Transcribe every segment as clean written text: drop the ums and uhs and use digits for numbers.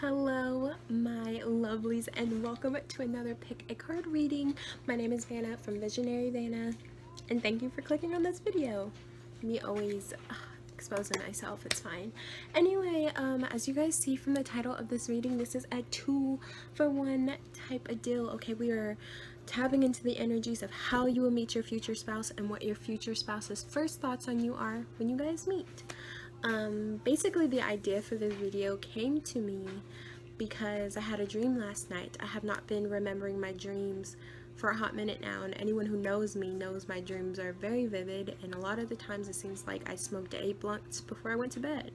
Hello my lovelies and welcome to another pick a card reading. My name is Vanna from Visionary Vanna and thank you for clicking on this video. Me always exposing myself, it's fine. Anyway, as you guys see from the title of this reading, this is a 2-for-1 type of deal. Okay, we are tapping into the energies of how you will meet your future spouse and what your future spouse's first thoughts on you are when you guys meet. Basically the idea for this video came to me because I had a dream last night. I have not been remembering my dreams for a hot minute now, and anyone who knows me knows my dreams are very vivid, and a lot of the times it seems like I smoked 8 blunts before I went to bed.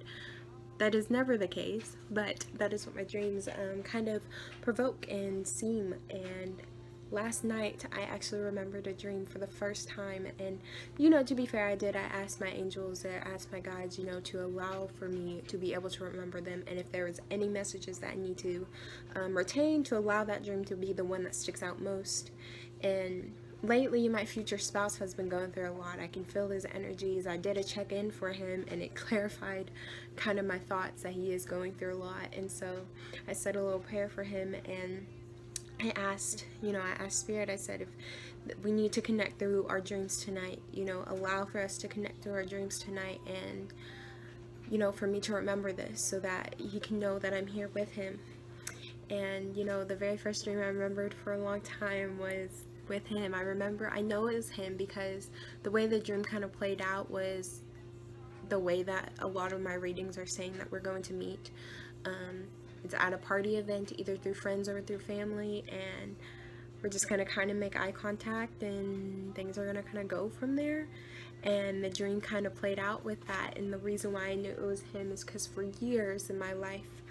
That is never the case, but that is what my dreams kind of provoke and seem. And last night I actually remembered a dream for the first time, and to be fair, I asked my angels, I asked my guides, to allow for me to be able to remember them, and if there was any messages that I need to retain, to allow that dream to be the one that sticks out most. And lately my future spouse has been going through a lot. I can feel his energies. I did a check-in for him and it clarified kind of my thoughts that he is going through a lot, and so I said a little prayer for him, and I asked Spirit, I said, if we need to connect through our dreams tonight, allow for us to connect through our dreams tonight, and, for me to remember this so that he can know that I'm here with him. And, the very first dream I remembered for a long time was with him. I know it was him because the way the dream kind of played out was the way that a lot of my readings are saying that we're going to meet. It's at a party event, either through friends or through family, and we're just gonna kind of make eye contact and things are gonna kind of go from there. And the dream kind of played out with that, and the reason why I knew it was him is because for years in my life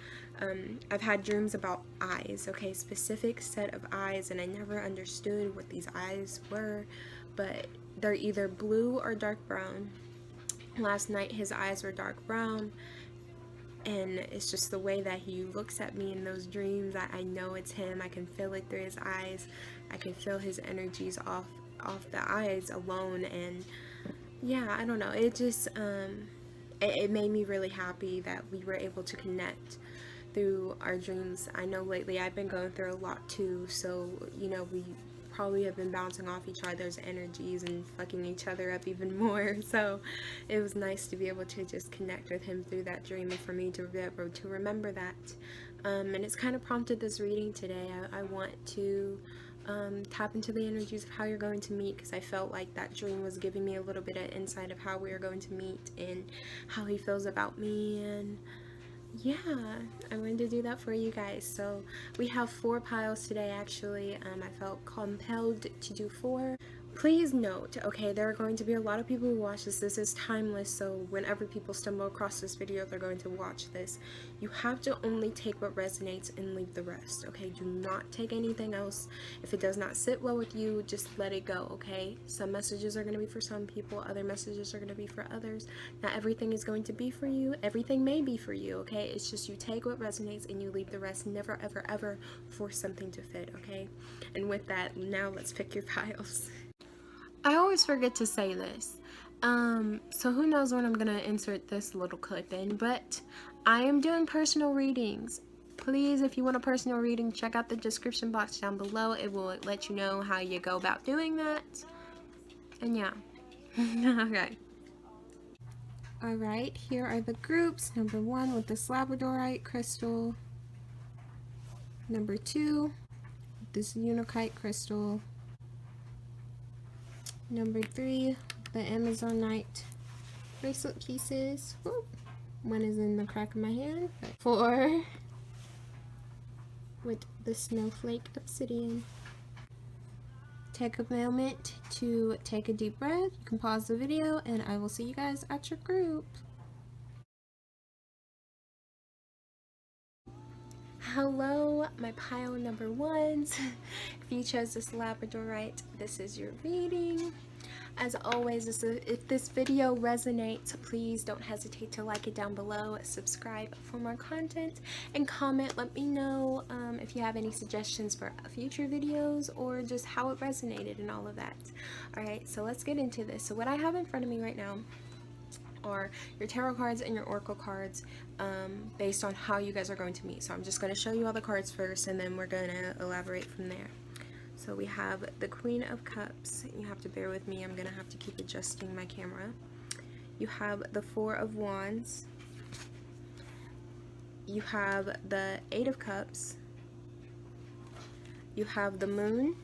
I've had dreams about eyes, okay, specific set of eyes, and I never understood what these eyes were, but they're either blue or dark brown. Last night his eyes were dark brown, and it's just the way that he looks at me in those dreams. I know it's him. I can feel it through his eyes. I can feel his energies off the eyes alone, and yeah, I don't know. It just it made me really happy that we were able to connect through our dreams. I know lately I've been going through a lot too, so we probably have been bouncing off each other's energies and fucking each other up even more, so it was nice to be able to just connect with him through that dream and for me to be able to remember that. And it's kind of prompted this reading today. I want to tap into the energies of how you're going to meet, because I felt like that dream was giving me a little bit of insight of how we are going to meet and how he feels about me, and yeah, I wanted to do that for you guys. So we have 4 piles today actually. I felt compelled to do 4. Please note, okay, there are going to be a lot of people who watch this. This is timeless, so whenever people stumble across this video, they're going to watch this. You have to only take what resonates and leave the rest, okay? Do not take anything else. If it does not sit well with you, just let it go, okay? Some messages are going to be for some people, other messages are going to be for others. Not everything is going to be for you. Everything may be for you, okay? It's just you take what resonates and you leave the rest. Never, ever, ever force something to fit, okay? And with that, now let's pick your piles. I always forget to say this, so who knows when I'm gonna insert this little clip in, but I am doing personal readings. Please, if you want a personal reading, check out the description box down below. It will let you know how you go about doing that, and yeah. Okay. Alright, here are the groups. Number 1 with this labradorite crystal. Number 2, this unakite crystal. Number 3, the Amazonite bracelet pieces. Whoop. One is in the crack of my hand. 4, with the snowflake obsidian. Take a moment to take a deep breath. You can pause the video and I will see you guys at your group. Hello, my pile number 1s. If you chose this labradorite, this is your reading. As always, if this video resonates, please don't hesitate to like it down below, subscribe for more content, and comment. Let me know if you have any suggestions for future videos or just how it resonated and all of that. Alright, so let's get into this. So what I have in front of me right now are your tarot cards and your oracle cards, based on how you guys are going to meet. So I'm just going to show you all the cards first, and then we're going to elaborate from there. So we have the Queen of Cups. You have to bear with me. I'm going to have to keep adjusting my camera. You have the Four of Wands. You have the Eight of Cups. You have the Moon.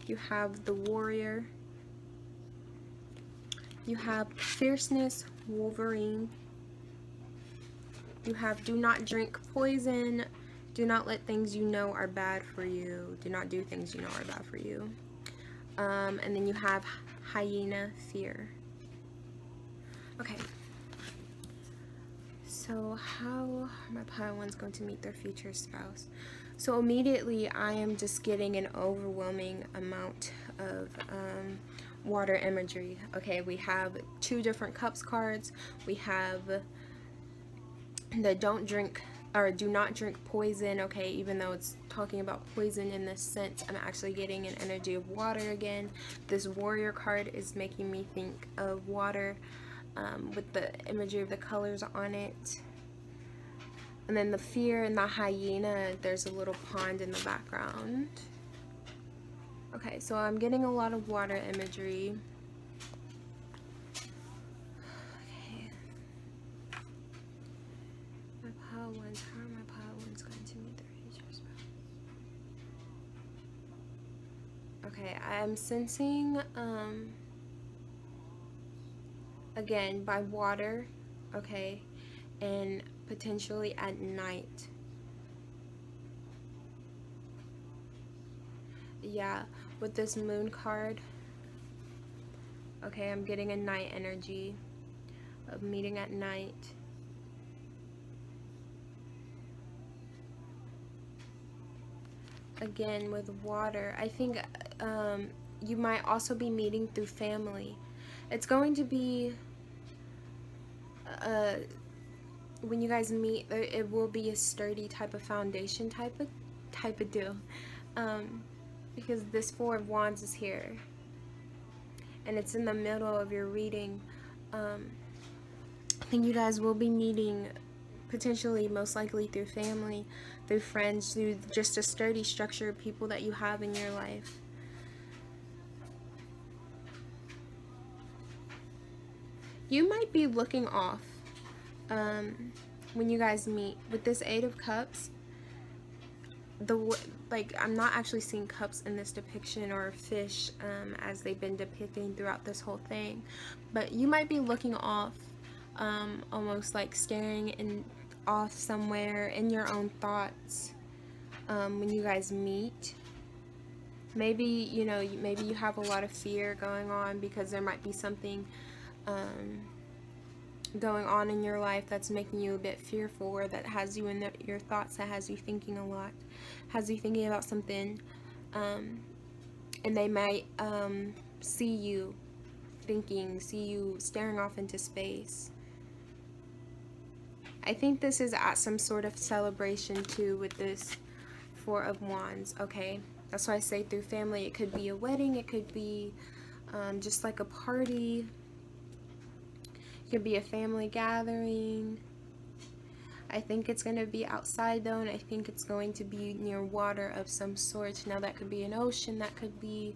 You have the Warrior. You have Fierceness, Wolverine. You have Do Not Drink Poison. Do not let things you know are bad for you. Do not do things you know are bad for you. And then you have Hyena, Fear. Okay. So how are my pile ones going to meet their future spouse? So immediately I am just getting an overwhelming amount of water imagery. Okay, we have two different cups cards. We have the don't drink or do not drink poison. Okay, even though it's talking about poison in this sense, I'm actually getting an energy of water again. This warrior card is making me think of water, with the imagery of the colors on it. And then the fear and the hyena, there's a little pond in the background. Okay, so I'm getting a lot of water imagery. Okay. My pile ones, how are my pile ones going to meet their future spouse? Okay, I'm sensing, again, by water, okay, and potentially at night. Yeah, with this moon card, okay, I'm getting a night energy of meeting at night. Again, with water, I think you might also be meeting through family. It's going to be when you guys meet, it will be a sturdy type of foundation type of deal, because this Four of Wands is here and it's in the middle of your reading. I think you guys will be meeting potentially, most likely through family, through friends, through just a sturdy structure of people that you have in your life. You might be looking off when you guys meet. With this Eight of Cups, I'm not actually seeing cups in this depiction, or fish, as they've been depicting throughout this whole thing, but you might be looking off, almost like staring off somewhere in your own thoughts, when you guys meet. Maybe, you know, maybe you have a lot of fear going on because there might be something going on in your life that's making you a bit fearful, or that has you in your thoughts, that has you thinking a lot, has you thinking about something, and they might see you thinking, see you staring off into space. I think this is at some sort of celebration too with this Four of Wands. Okay, that's why I say through family. It could be a wedding, it could be just like a party, it could be a family gathering. I think it's going to be outside though, and I think it's going to be near water of some sort. Now that could be an ocean, that could be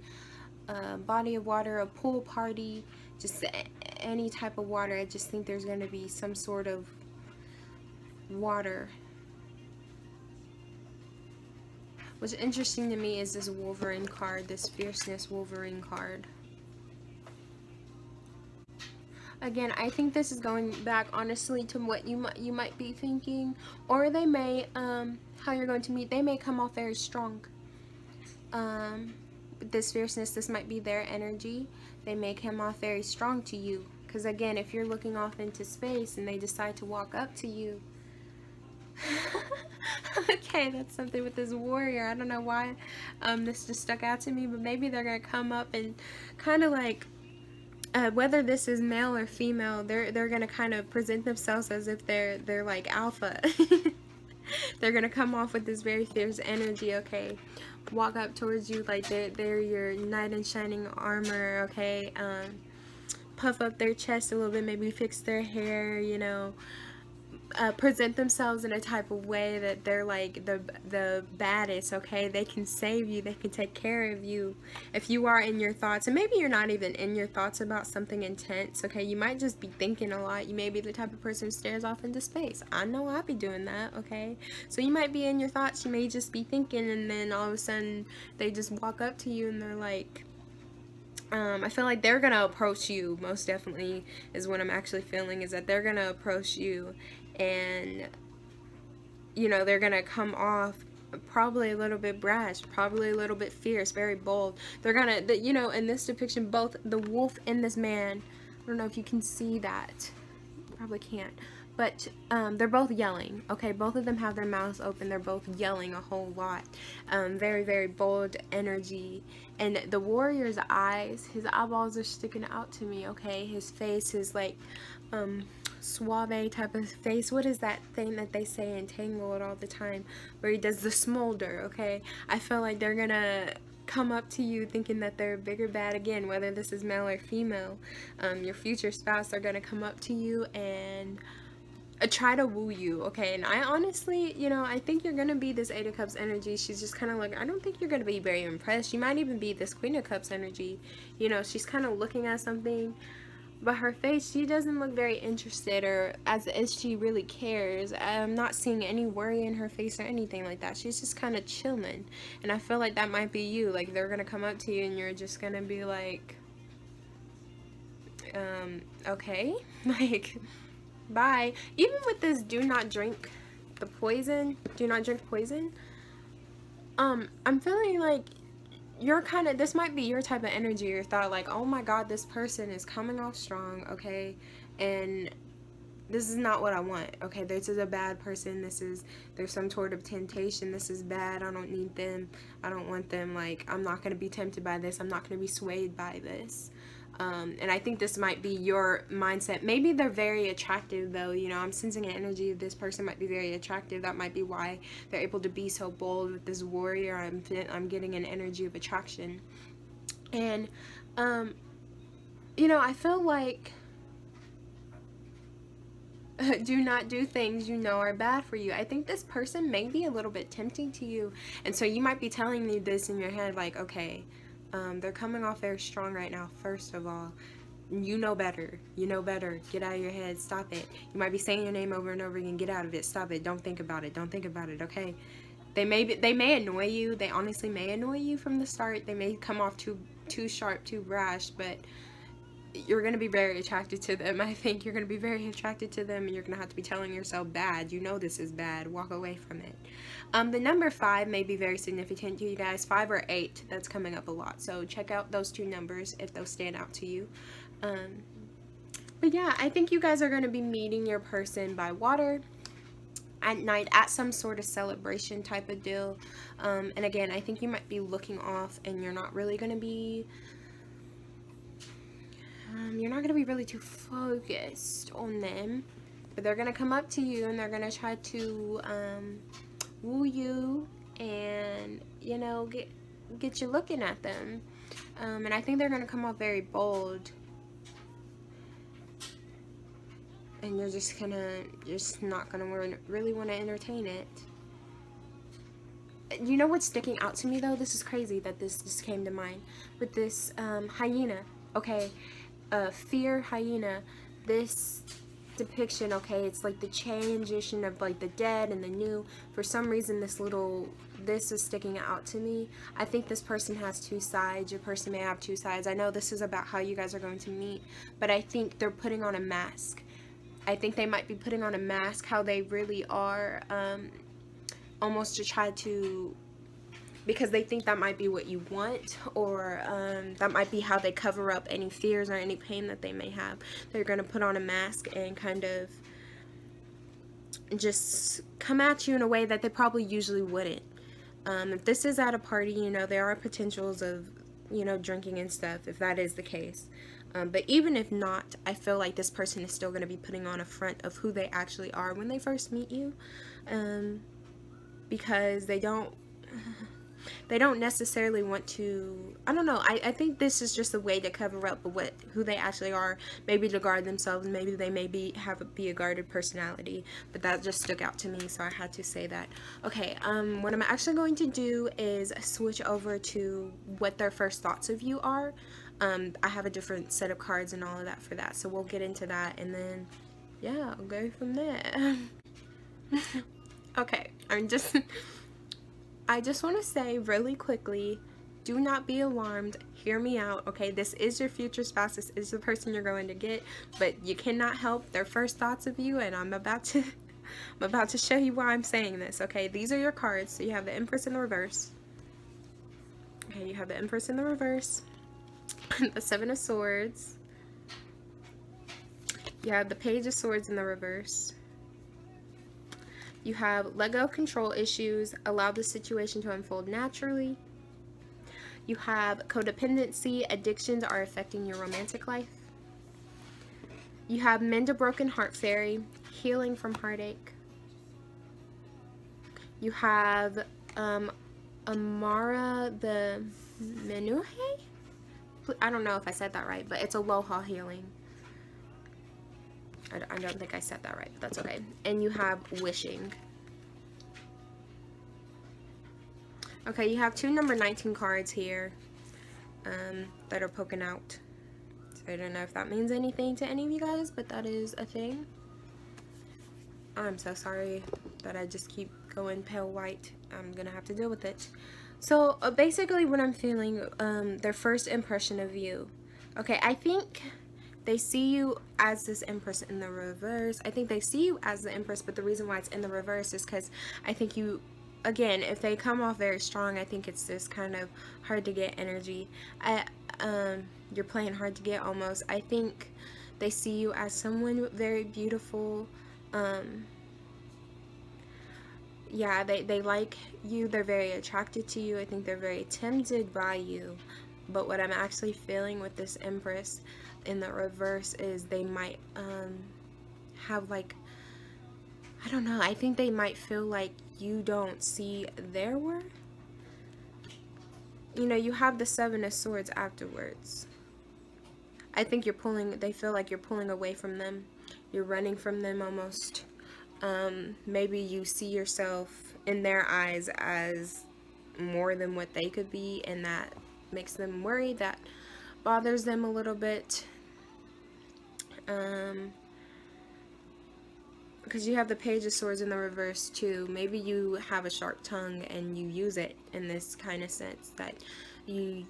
a body of water, a pool party, just any type of water. I just think there's going to be some sort of water. What's interesting to me is this Wolverine card, this Fierceness Wolverine card. Again, I think this is going back honestly to what you might be thinking, or they may, how you're going to meet, they may come off very strong. This fierceness, this might be their energy. They may come off very strong to you, because again, if you're looking off into space and they decide to walk up to you, okay, that's something with this warrior. I don't know why this just stuck out to me, but maybe they're gonna come up and kind of like, whether this is male or female, they're gonna kind of present themselves as if they're like alpha. They're gonna come off with this very fierce energy. Okay, walk up towards you like they're your knight in shining armor. Okay, puff up their chest a little bit, maybe fix their hair, you know, present themselves in a type of way that they're like the baddest, okay? They can save you, they can take care of you if you are in your thoughts. And maybe you're not even in your thoughts about something intense, okay? You might just be thinking a lot. You may be the type of person who stares off into space. I know I'll be doing that, okay? So you might be in your thoughts, you may just be thinking, and then all of a sudden they just walk up to you and they're like, I feel like they're gonna approach you, most definitely, is what I'm actually feeling, is that they're gonna approach you, and, you know, they're gonna come off probably a little bit brash, probably a little bit fierce, very bold. They're gonna, you know, in this depiction, both the wolf and this man, I don't know if you can see that, probably can't, but they're both yelling, okay? Both of them have their mouths open. They're both yelling a whole lot. Very, very bold energy. And the warrior's eyes, his eyeballs are sticking out to me, okay? His face is like suave type of face. What is that thing that they say in Tangled all the time, where he does the smolder, okay? I feel like they're gonna come up to you thinking that they're bigger bad again, whether this is male or female. Your future spouse are gonna come up to you and try to woo you, okay? And I honestly, you know, I think you're gonna be this Eight of Cups energy. She's just kind of like, I don't think you're gonna be very impressed. You might even be this Queen of Cups energy. You know, she's kind of looking at something, but her face, she doesn't look very interested, or as if she really cares. I'm not seeing any worry in her face or anything like that. She's just kind of chilling, and I feel like that might be you. Like, they're gonna come up to you and you're just gonna be like, okay, like, bye. Even with this do not drink poison, I'm feeling like you're kind of, this might be your type of energy or thought, like, oh my god, this person is coming off strong, okay, and this is not what I want, okay? This is a bad person. There's some sort of temptation. This is bad. I don't need them. I don't want them. Like, I'm not going to be tempted by this. I'm not going to be swayed by this. And I think this might be your mindset. Maybe they're very attractive, though. You know, I'm sensing an energy of this person might be very attractive. That might be why they're able to be so bold with this warrior. I'm getting an energy of attraction. And, you know, I feel like do not do things you know are bad for you. I think this person may be a little bit tempting to you. And so you might be telling me this in your head, like, okay, they're coming off very strong right now. First of all, you know better. You know better. Get out of your head. Stop it. You might be saying your name over and over again. Get out of it. Stop it. Don't think about it. Don't think about it. Okay. They may annoy you. They honestly may annoy you from the start. They may come off too sharp, too brash, but you're going to be very attracted to them. I think you're going to be very attracted to them, and you're going to have to be telling yourself, bad. You know this is bad. Walk away from it. The number 5 may be very significant to you guys. 5 or 8, that's coming up a lot. So check out those 2 numbers if those stand out to you. But yeah, I think you guys are going to be meeting your person by water at night at some sort of celebration type of deal. And again, I think you might be looking off, and you're not really going to be really too focused on them, but they're gonna come up to you and they're gonna try to woo you, and you know, get you looking at them, and I think they're gonna come off very bold, and you're just not gonna really want to entertain it. You know what's sticking out to me though? This is crazy that this just came to mind with this hyena, okay? Fear hyena. This depiction, okay, it's like the transition of like the dead and the new. For some reason this is sticking out to me. I think this person has 2 sides. Your person may have 2 sides. I know this is about how you guys are going to meet, but I think they're putting on a mask. I think they might be putting on a mask how they really are, almost to try to, because they think that might be what you want, or that might be how they cover up any fears or any pain that they may have. They're going to put on a mask and kind of just come at you in a way that they probably usually wouldn't. If this is at a party, you know, there are potentials of, you know, drinking and stuff, if that is the case. But even if not, I feel like this person is still going to be putting on a front of who they actually are when they first meet you. Because they don't... they don't necessarily want to, I don't know, I think this is just a way to cover up who they actually are, maybe to guard themselves, maybe they may be a guarded personality, but that just stuck out to me, so I had to say that. Okay, what I'm actually going to do is switch over to what their first thoughts of you are. I have a different set of cards and all of that for that, so we'll get into that, and then yeah, I'll go from there. Okay, I just want to say really quickly, do not be alarmed. Hear me out, okay? This is your future spouse. This is the person you're going to get, but you cannot help their first thoughts of you, and I'm about to show you why I'm saying this, okay? These are your cards. So you have the Empress in the reverse. Okay, you have the Empress in the reverse. The Seven of Swords. You have the Page of Swords in the reverse. You have let go of control issues, allow the situation to unfold naturally. You have codependency, addictions are affecting your romantic life. You have mend a broken heart fairy, healing from heartache. You have Amara the Menuhe? I don't know if I said that right, but it's Aloha healing. I don't think I said that right, but that's okay. And you have wishing. Okay, you have two number 19 cards here that are poking out. So I don't know if that means anything to any of you guys, but that is a thing. I'm so sorry that I just keep going pale white. I'm gonna have to deal with it. So basically what I'm feeling, their first impression of you. Okay, I think they see you as this Empress in the reverse. I think they see you as the Empress, but the reason why it's in the reverse is because I think you, again, if they come off very strong, I think it's this kind of hard to get energy. You're playing hard to get almost. I think they see you as someone very beautiful. Yeah, they like you. They're very attracted to you. I think they're very tempted by you. But what I'm actually feeling with this Empress in the reverse is they might have, like, I don't know, I think they might feel like you don't see their worth. You know, you have the Seven of Swords afterwards. I think they feel like you're pulling away from them. You're running from them almost. Maybe you see yourself in their eyes as more than what they could be, and that makes them worried. That bothers them a little bit. Because you have the Page of Swords in the reverse too. Maybe you have a sharp tongue and you use it in this kind of sense that you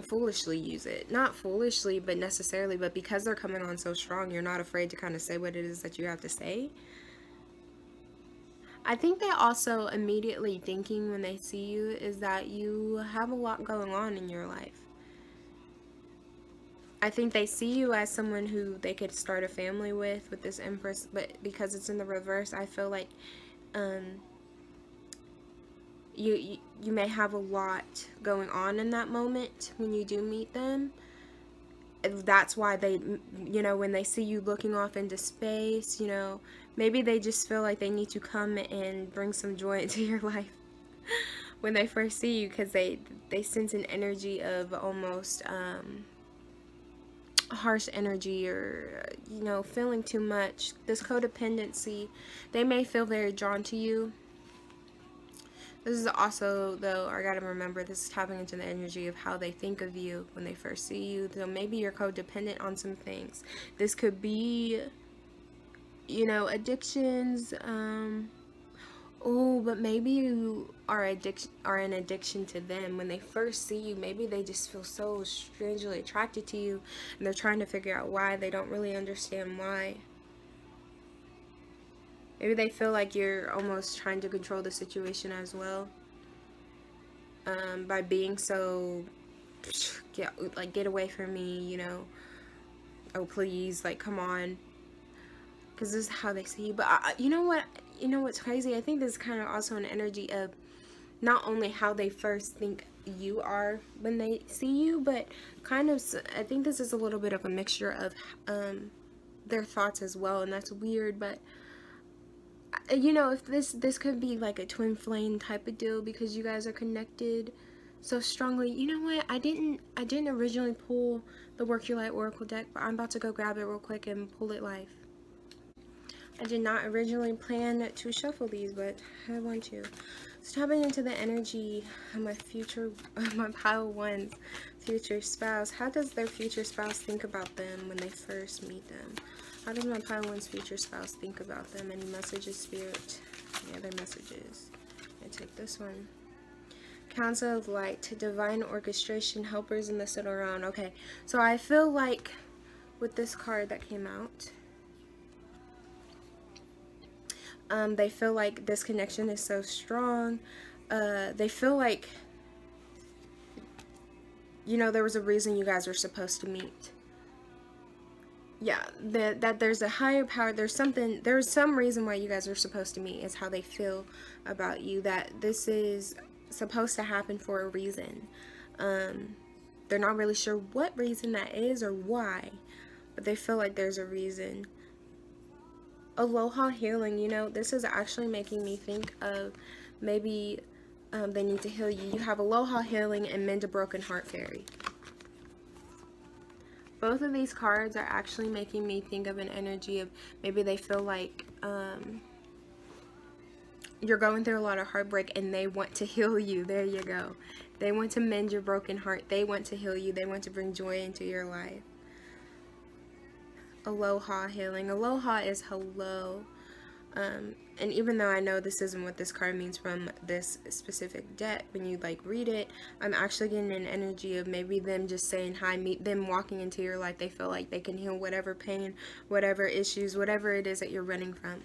foolishly use it. Not foolishly, but necessarily, but because they're coming on so strong, you're not afraid to kind of say what it is that you have to say. I think they also immediately thinking when they see you is that you have a lot going on in your life. I think they see you as someone who they could start a family with this Empress, but because it's in the reverse, I feel like you may have a lot going on in that moment when you do meet them. That's why they, you know, when they see you looking off into space, you know, maybe they just feel like they need to come and bring some joy into your life when they first see you, because they sense an energy of almost harsh energy, or you know, feeling too much, this codependency. They may feel very drawn to you. This is also, though, I gotta remember, this is tapping into the energy of how they think of you when they first see you. So maybe you're codependent on some things. This could be, you know, addictions. Oh, but maybe you are an addiction to them. When they first see you, maybe they just feel so strangely attracted to you, and they're trying to figure out why. They don't really understand why. Maybe they feel like you're almost trying to control the situation as well, by being so, get away from me, you know, oh please, like, come on, because this is how they see you. But you know what's crazy? I think this is kind of also an energy of not only how they first think you are when they see you, but kind of, I think this is a little bit of a mixture of their thoughts as well, and that's weird, but you know, if this could be like a twin flame type of deal because you guys are connected so strongly. You know what? I didn't originally pull the Work Your Light Oracle deck, but I'm about to go grab it real quick and pull it live. I did not originally plan to shuffle these, but I want to. So tapping into the energy of my pile one's future spouse. How does their future spouse think about them when they first meet them? How does my pile one's future spouse think about them? Any messages, Spirit? Any other messages? I take this one. Council of Light, Divine Orchestration, Helpers in the Sit Around. Okay, so I feel like with this card that came out, they feel like this connection is so strong. They feel like, you know, there was a reason you guys were supposed to meet. Yeah, that there's a higher power. There's some reason why you guys are supposed to meet, is how they feel about you. That this is supposed to happen for a reason. They're not really sure what reason that is or why, but they feel like there's a reason. Aloha healing, you know, this is actually making me think of maybe they need to heal you. You have aloha healing and mend a broken heart fairy. Both of these cards are actually making me think of an energy of maybe they feel like you're going through a lot of heartbreak and they want to heal you. There you go. They want to mend your broken heart. They want to heal you. They want to bring joy into your life. Aloha healing. Aloha is hello. And even though I know this isn't what this card means from this specific deck, when you like read it, I'm actually getting an energy of maybe them just saying hi, meet them walking into your life. They feel like they can heal whatever pain, whatever issues, whatever it is that you're running from.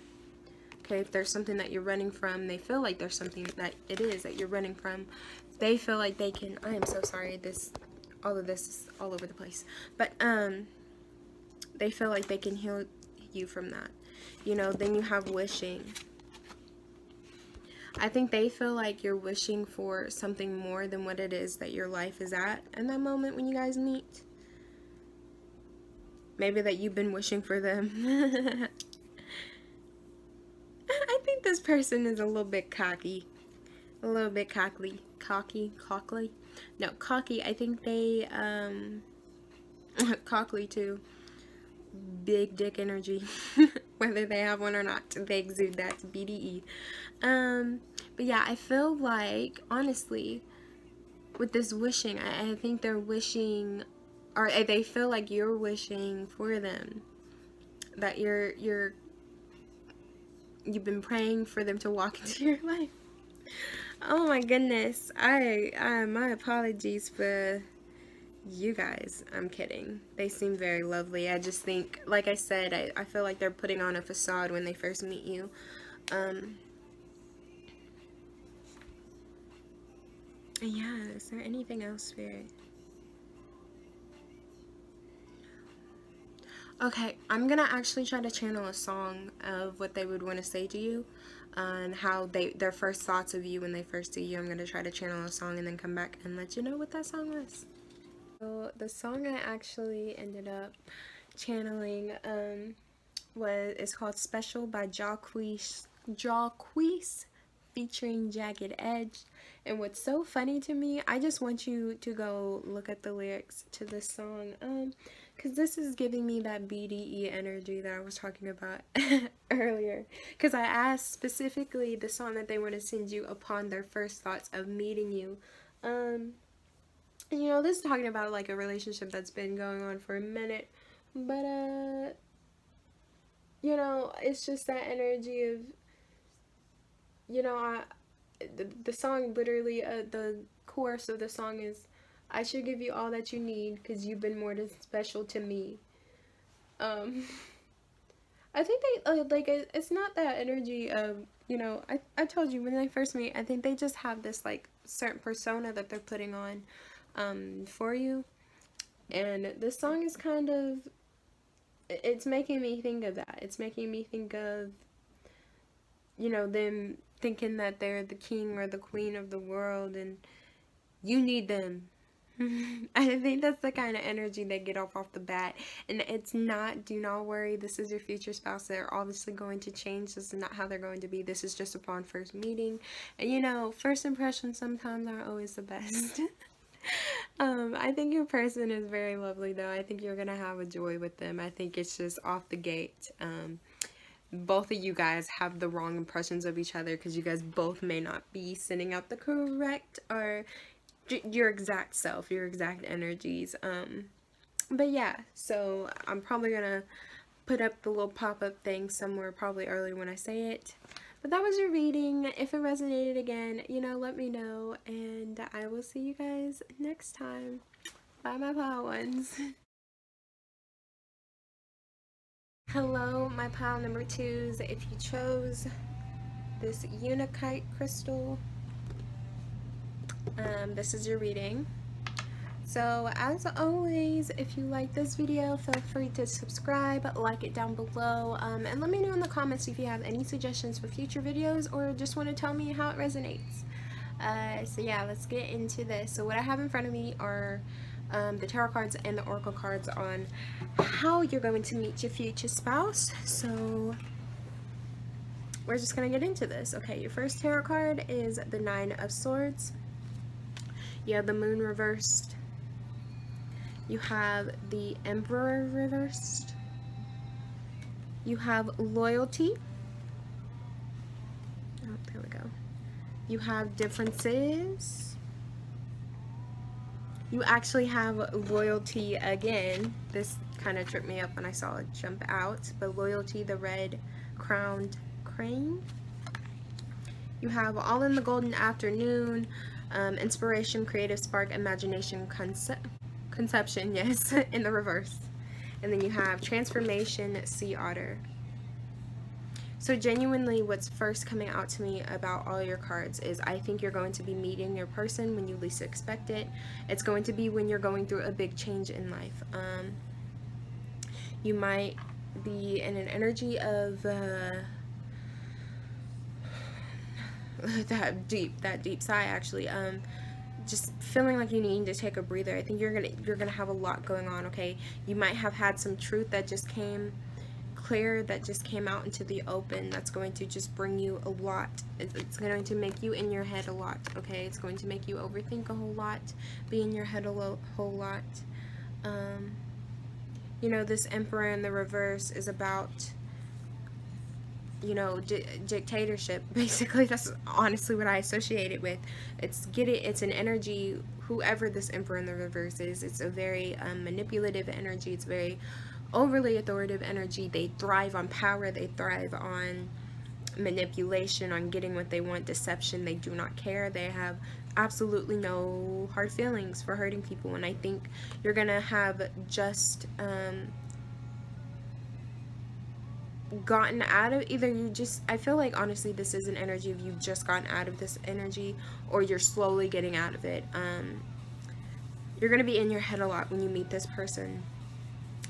Okay, if there's something that you're running from, they feel like there's something that it is that you're running from. They feel like they can, I am so sorry, all of this is all over the place. But, they feel like they can heal you from that. You know, then you have wishing. I think they feel like you're wishing for something more than what it is that your life is at in that moment when you guys meet. Maybe that you've been wishing for them. I think this person is a little bit cocky. A little bit cocky. Cocky? No, cocky. I think they, cocky too. Big dick energy. Whether they have one or not, they exude that. BDE. But yeah, I feel like, honestly, with this wishing, I think they're wishing, or they feel like you're wishing for them. That you've been praying for them to walk into your life. Oh my goodness. My apologies for you guys. I'm kidding. They seem very lovely. I just think, like I said, I feel like they're putting on a facade when they first meet you. Yeah, is there anything else, Spirit? Okay, I'm gonna actually try to channel a song of what they would want to say to you, and how their first thoughts of you when they first see you. I'm gonna try to channel a song and then come back and let you know what that song was. So the song I actually ended up channeling is called Special by Jacquees featuring Jagged Edge. And what's so funny to me, I just want you to go look at the lyrics to this song, because this is giving me that BDE energy that I was talking about earlier. Because I asked specifically the song that they want to send you upon their first thoughts of meeting you. You know, this is talking about like a relationship that's been going on for a minute, but you know, it's just that energy of, you know, the song literally, the chorus of the song is, I should give you all that you need because you've been more than special to me. I think they, like, it's not that energy of, you know, I told you when they first meet, I think they just have this, like, certain persona that they're putting on, for you. And this song is kind of, it's making me think of that. It's making me think of, you know, them thinking that they're the king or the queen of the world and you need them. I think that's the kind of energy they get off the bat. And it's not, do not worry, this is your future spouse. They're obviously going to change. This is not how they're going to be. This is just upon first meeting. And you know, first impressions sometimes aren't always the best. I think your person is very lovely though. I think you're gonna have a joy with them. I think it's just off the gate. Both of you guys have the wrong impressions of each other because you guys both may not be sending out the correct or your exact self, your exact energies. But yeah, so I'm probably gonna put up the little pop-up thing somewhere probably early when I say it. But that was your reading. If it resonated again, you know, let me know, and I will see you guys next time. Bye, my pile ones. Hello, my pile number twos. If you chose this Unakite crystal, this is your reading. So as always, if you like this video, feel free to subscribe, like it down below, and let me know in the comments if you have any suggestions for future videos or just want to tell me how it resonates. So yeah, let's get into this. So what I have in front of me are the tarot cards and the oracle cards on how you're going to meet your future spouse. So we're just going to get into this. Okay, your first tarot card is the Nine of Swords. You have the Moon reversed. You have the Emperor reversed. You have Loyalty. Oh, there we go. You have Differences. You actually have Loyalty again. This kind of tripped me up when I saw it jump out. But Loyalty, the red crowned crane. You have All in the Golden Afternoon. Inspiration, Creative Spark, Imagination, Conception, yes, in the reverse. And then you have Transformation, Sea Otter. So genuinely what's first coming out to me about all your cards is I think you're going to be meeting your person when you least expect it. It's going to be when you're going through a big change in life. You might be in an energy of that deep sigh actually. Just feeling like you need to take a breather. I think you're gonna have a lot going on. Okay, you might have had some truth that just came clear, that just came out into the open, that's going to just bring you a lot. It's going to make you in your head a lot. Okay, it's going to make you overthink a whole lot, be in your head a whole lot. You know, this Emperor in the reverse is about, you know, dictatorship. Basically, that's honestly what I associate it with. It's an energy, whoever this Emperor in the reverse is, it's a very manipulative energy. It's very overly authoritative energy. They thrive on power. They thrive on manipulation, on getting what they want, deception. They do not care. They have absolutely no hard feelings for hurting people. And I think you're gonna have just gotten out of, either you just, I feel like honestly this is an energy of you've just gotten out of this energy, or you're slowly getting out of it. You're going to be in your head a lot when you meet this person.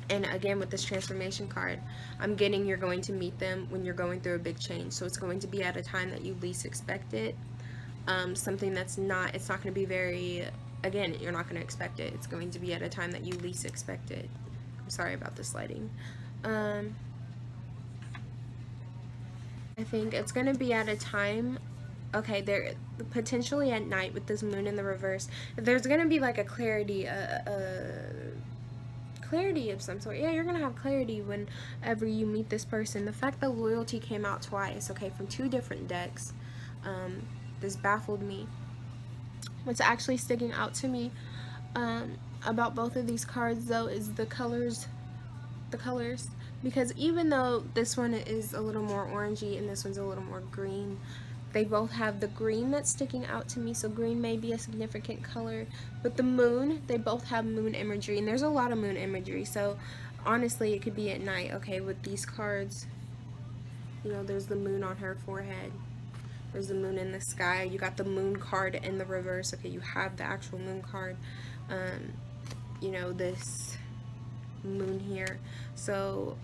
And again, with this transformation card, I'm getting you're going to meet them when you're going through a big change. So it's going to be at a time that you least expect it. Something that's not, it's not going to be very, again, you're not going to expect it. It's going to be at a time that you least expect it. I'm sorry about this lighting. I think it's going to be at a time, okay, there potentially at night with this moon in the reverse, there's going to be like a clarity, clarity of some sort. Yeah, you're going to have clarity whenever you meet this person. The fact that Loyalty came out twice, okay, from two different decks, this baffled me. What's actually sticking out to me about both of these cards though is the colors. Because even though this one is a little more orangey and this one's a little more green, they both have the green that's sticking out to me, so green may be a significant color. But the moon, they both have moon imagery, and there's a lot of moon imagery, so honestly it could be at night. Okay, with these cards, you know, there's the moon on her forehead, there's the moon in the sky, you got the moon card in the reverse. Okay, you have the actual moon card, you know, this moon here. So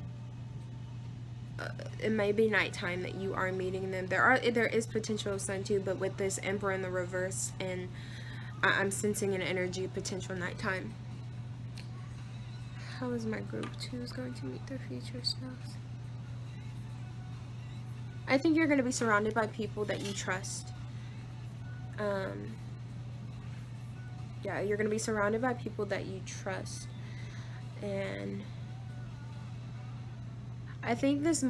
it may be nighttime that you are meeting them. There is potential of sun too, but with this Emperor in the reverse and I'm sensing an energy of potential nighttime. How is my group 2 is going to meet their future selves? I think you're going to be surrounded by people that you trust. Yeah, you're going to be surrounded by people that you trust. And I think this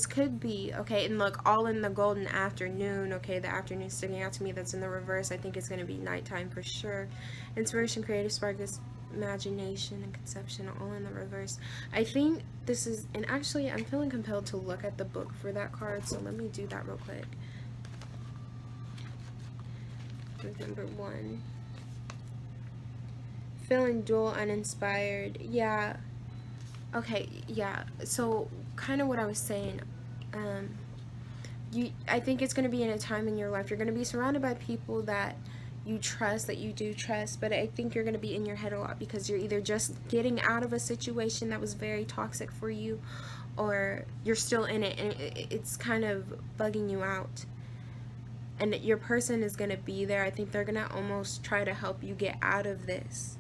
could be, okay, and look, all in the golden afternoon, okay, the afternoon sticking out to me, that's in the reverse. I think it's going to be nighttime for sure. Inspiration, creative spark, this imagination and conception, all in the reverse. I think this is, and actually I'm feeling compelled to look at the book for that card, so let me do that real quick. With number 1. Feeling dull, uninspired. Yeah. Okay, yeah. So, kind of what I was saying. I think it's going to be in a time in your life. You're going to be surrounded by people that you trust, that you do trust, but I think you're going to be in your head a lot because you're either just getting out of a situation that was very toxic for you, or you're still in it and it's kind of bugging you out. And your person is going to be there. I think they're going to almost try to help you get out of this.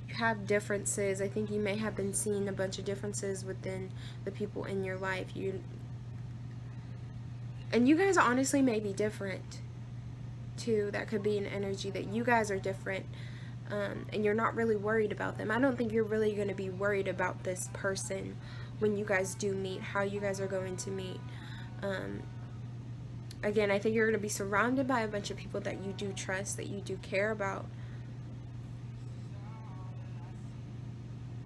You have differences. I think you may have been seeing a bunch of differences within the people in your life. And you guys honestly may be different too. That could be an energy that you guys are different, and you're not really worried about them. I don't think you're really going to be worried about this person when you guys do meet, how you guys are going to meet. Again, I think you're going to be surrounded by a bunch of people that you do trust, that you do care about.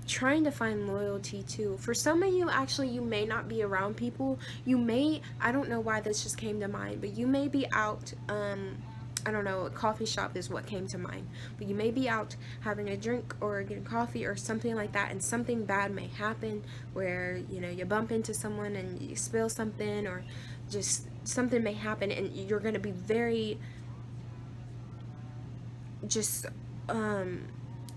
Trying to find loyalty too. For some of you, actually, you may not be around people. You may, I don't know why this just came to mind, but you may be out, I don't know, a coffee shop is what came to mind. But you may be out having a drink or getting coffee or something like that, and something bad may happen where, you know, you bump into someone and you spill something, or just something may happen, and you're going to be very just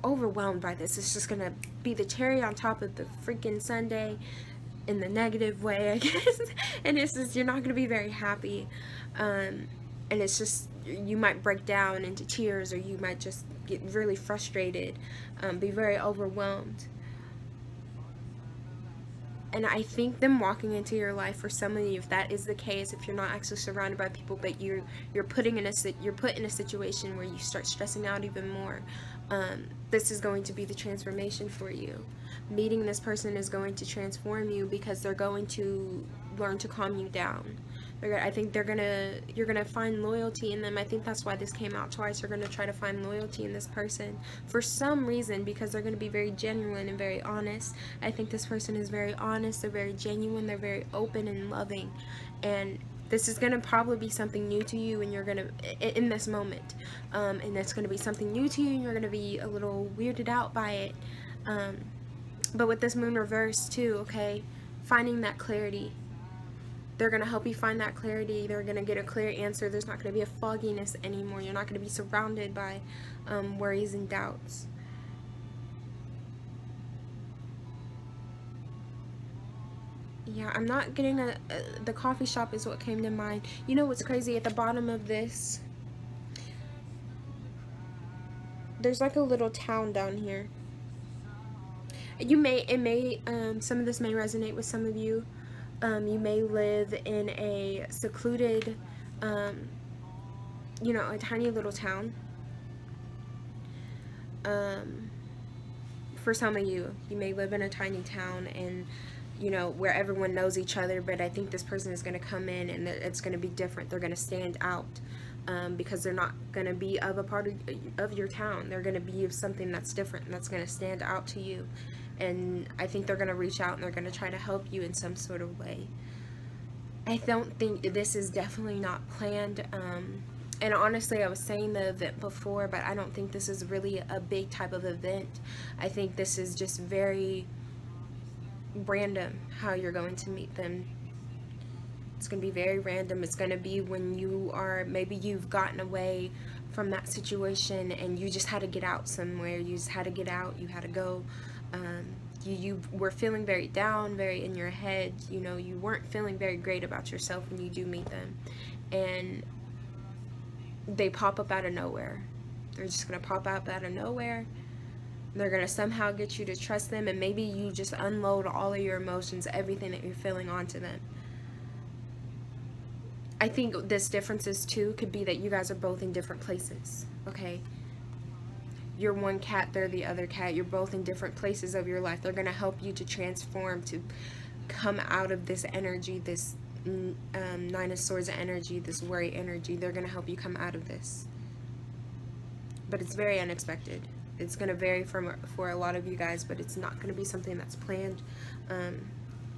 overwhelmed by this. It's just going to be the cherry on top of the freaking sundae in the negative way, I guess. And it's just, you're not going to be very happy. And it's just, you might break down into tears, or you might just get really frustrated, be very overwhelmed. And I think them walking into your life, for some of you, if that is the case, if you're not actually surrounded by people, but you're put in a situation where you start stressing out even more, this is going to be the transformation for you. Meeting this person is going to transform you, because they're going to learn to calm you down. I think you're gonna find loyalty in them. I think that's why this came out twice. You're gonna try to find loyalty in this person for some reason, because they're gonna be very genuine and very honest. I think this person is very honest. They're very genuine. They're very open and loving, and this is gonna probably be something new to you, and you're gonna in this moment, and it's gonna be something new to you, and you're gonna be a little weirded out by it. But with this moon reverse too, okay, finding that clarity. They're going to help you find that clarity. They're going to get a clear answer. There's not going to be a fogginess anymore. You're not going to be surrounded by worries and doubts. Yeah, I'm not getting the coffee shop is what came to mind. You know what's crazy? At the bottom of this, there's like a little town down here. Some of this may resonate with some of you. You may live in a secluded, you know, a tiny little town. For some of you, you may live in a tiny town, and, you know, where everyone knows each other, but I think this person is going to come in and it's going to be different. They're going to stand out, because they're not going to be of a part of your town. They're going to be of something that's different, and that's going to stand out to you. And I think they're going to reach out, and they're going to try to help you in some sort of way. I don't think this is definitely not planned. And honestly, I was saying the event before, but I don't think this is really a big type of event. I think this is just very random how you're going to meet them. It's going to be very random. It's going to be when you are, maybe you've gotten away from that situation and you just had to get out somewhere. You just had to get out. You had to go. You were feeling very down, very in your head. You know, you weren't feeling very great about yourself when you do meet them. And they pop up out of nowhere. They're just going to pop up out of nowhere. They're going to somehow get you to trust them, and maybe you just unload all of your emotions, everything that you're feeling onto them. I think this differences too could be that you guys are both in different places, okay? You're one cat, they're the other cat. You're both in different places of your life. They're going to help you to transform, to come out of this energy, this Nine of Swords energy, this worry energy. They're going to help you come out of this. But it's very unexpected. It's going to vary for a lot of you guys, but it's not going to be something that's planned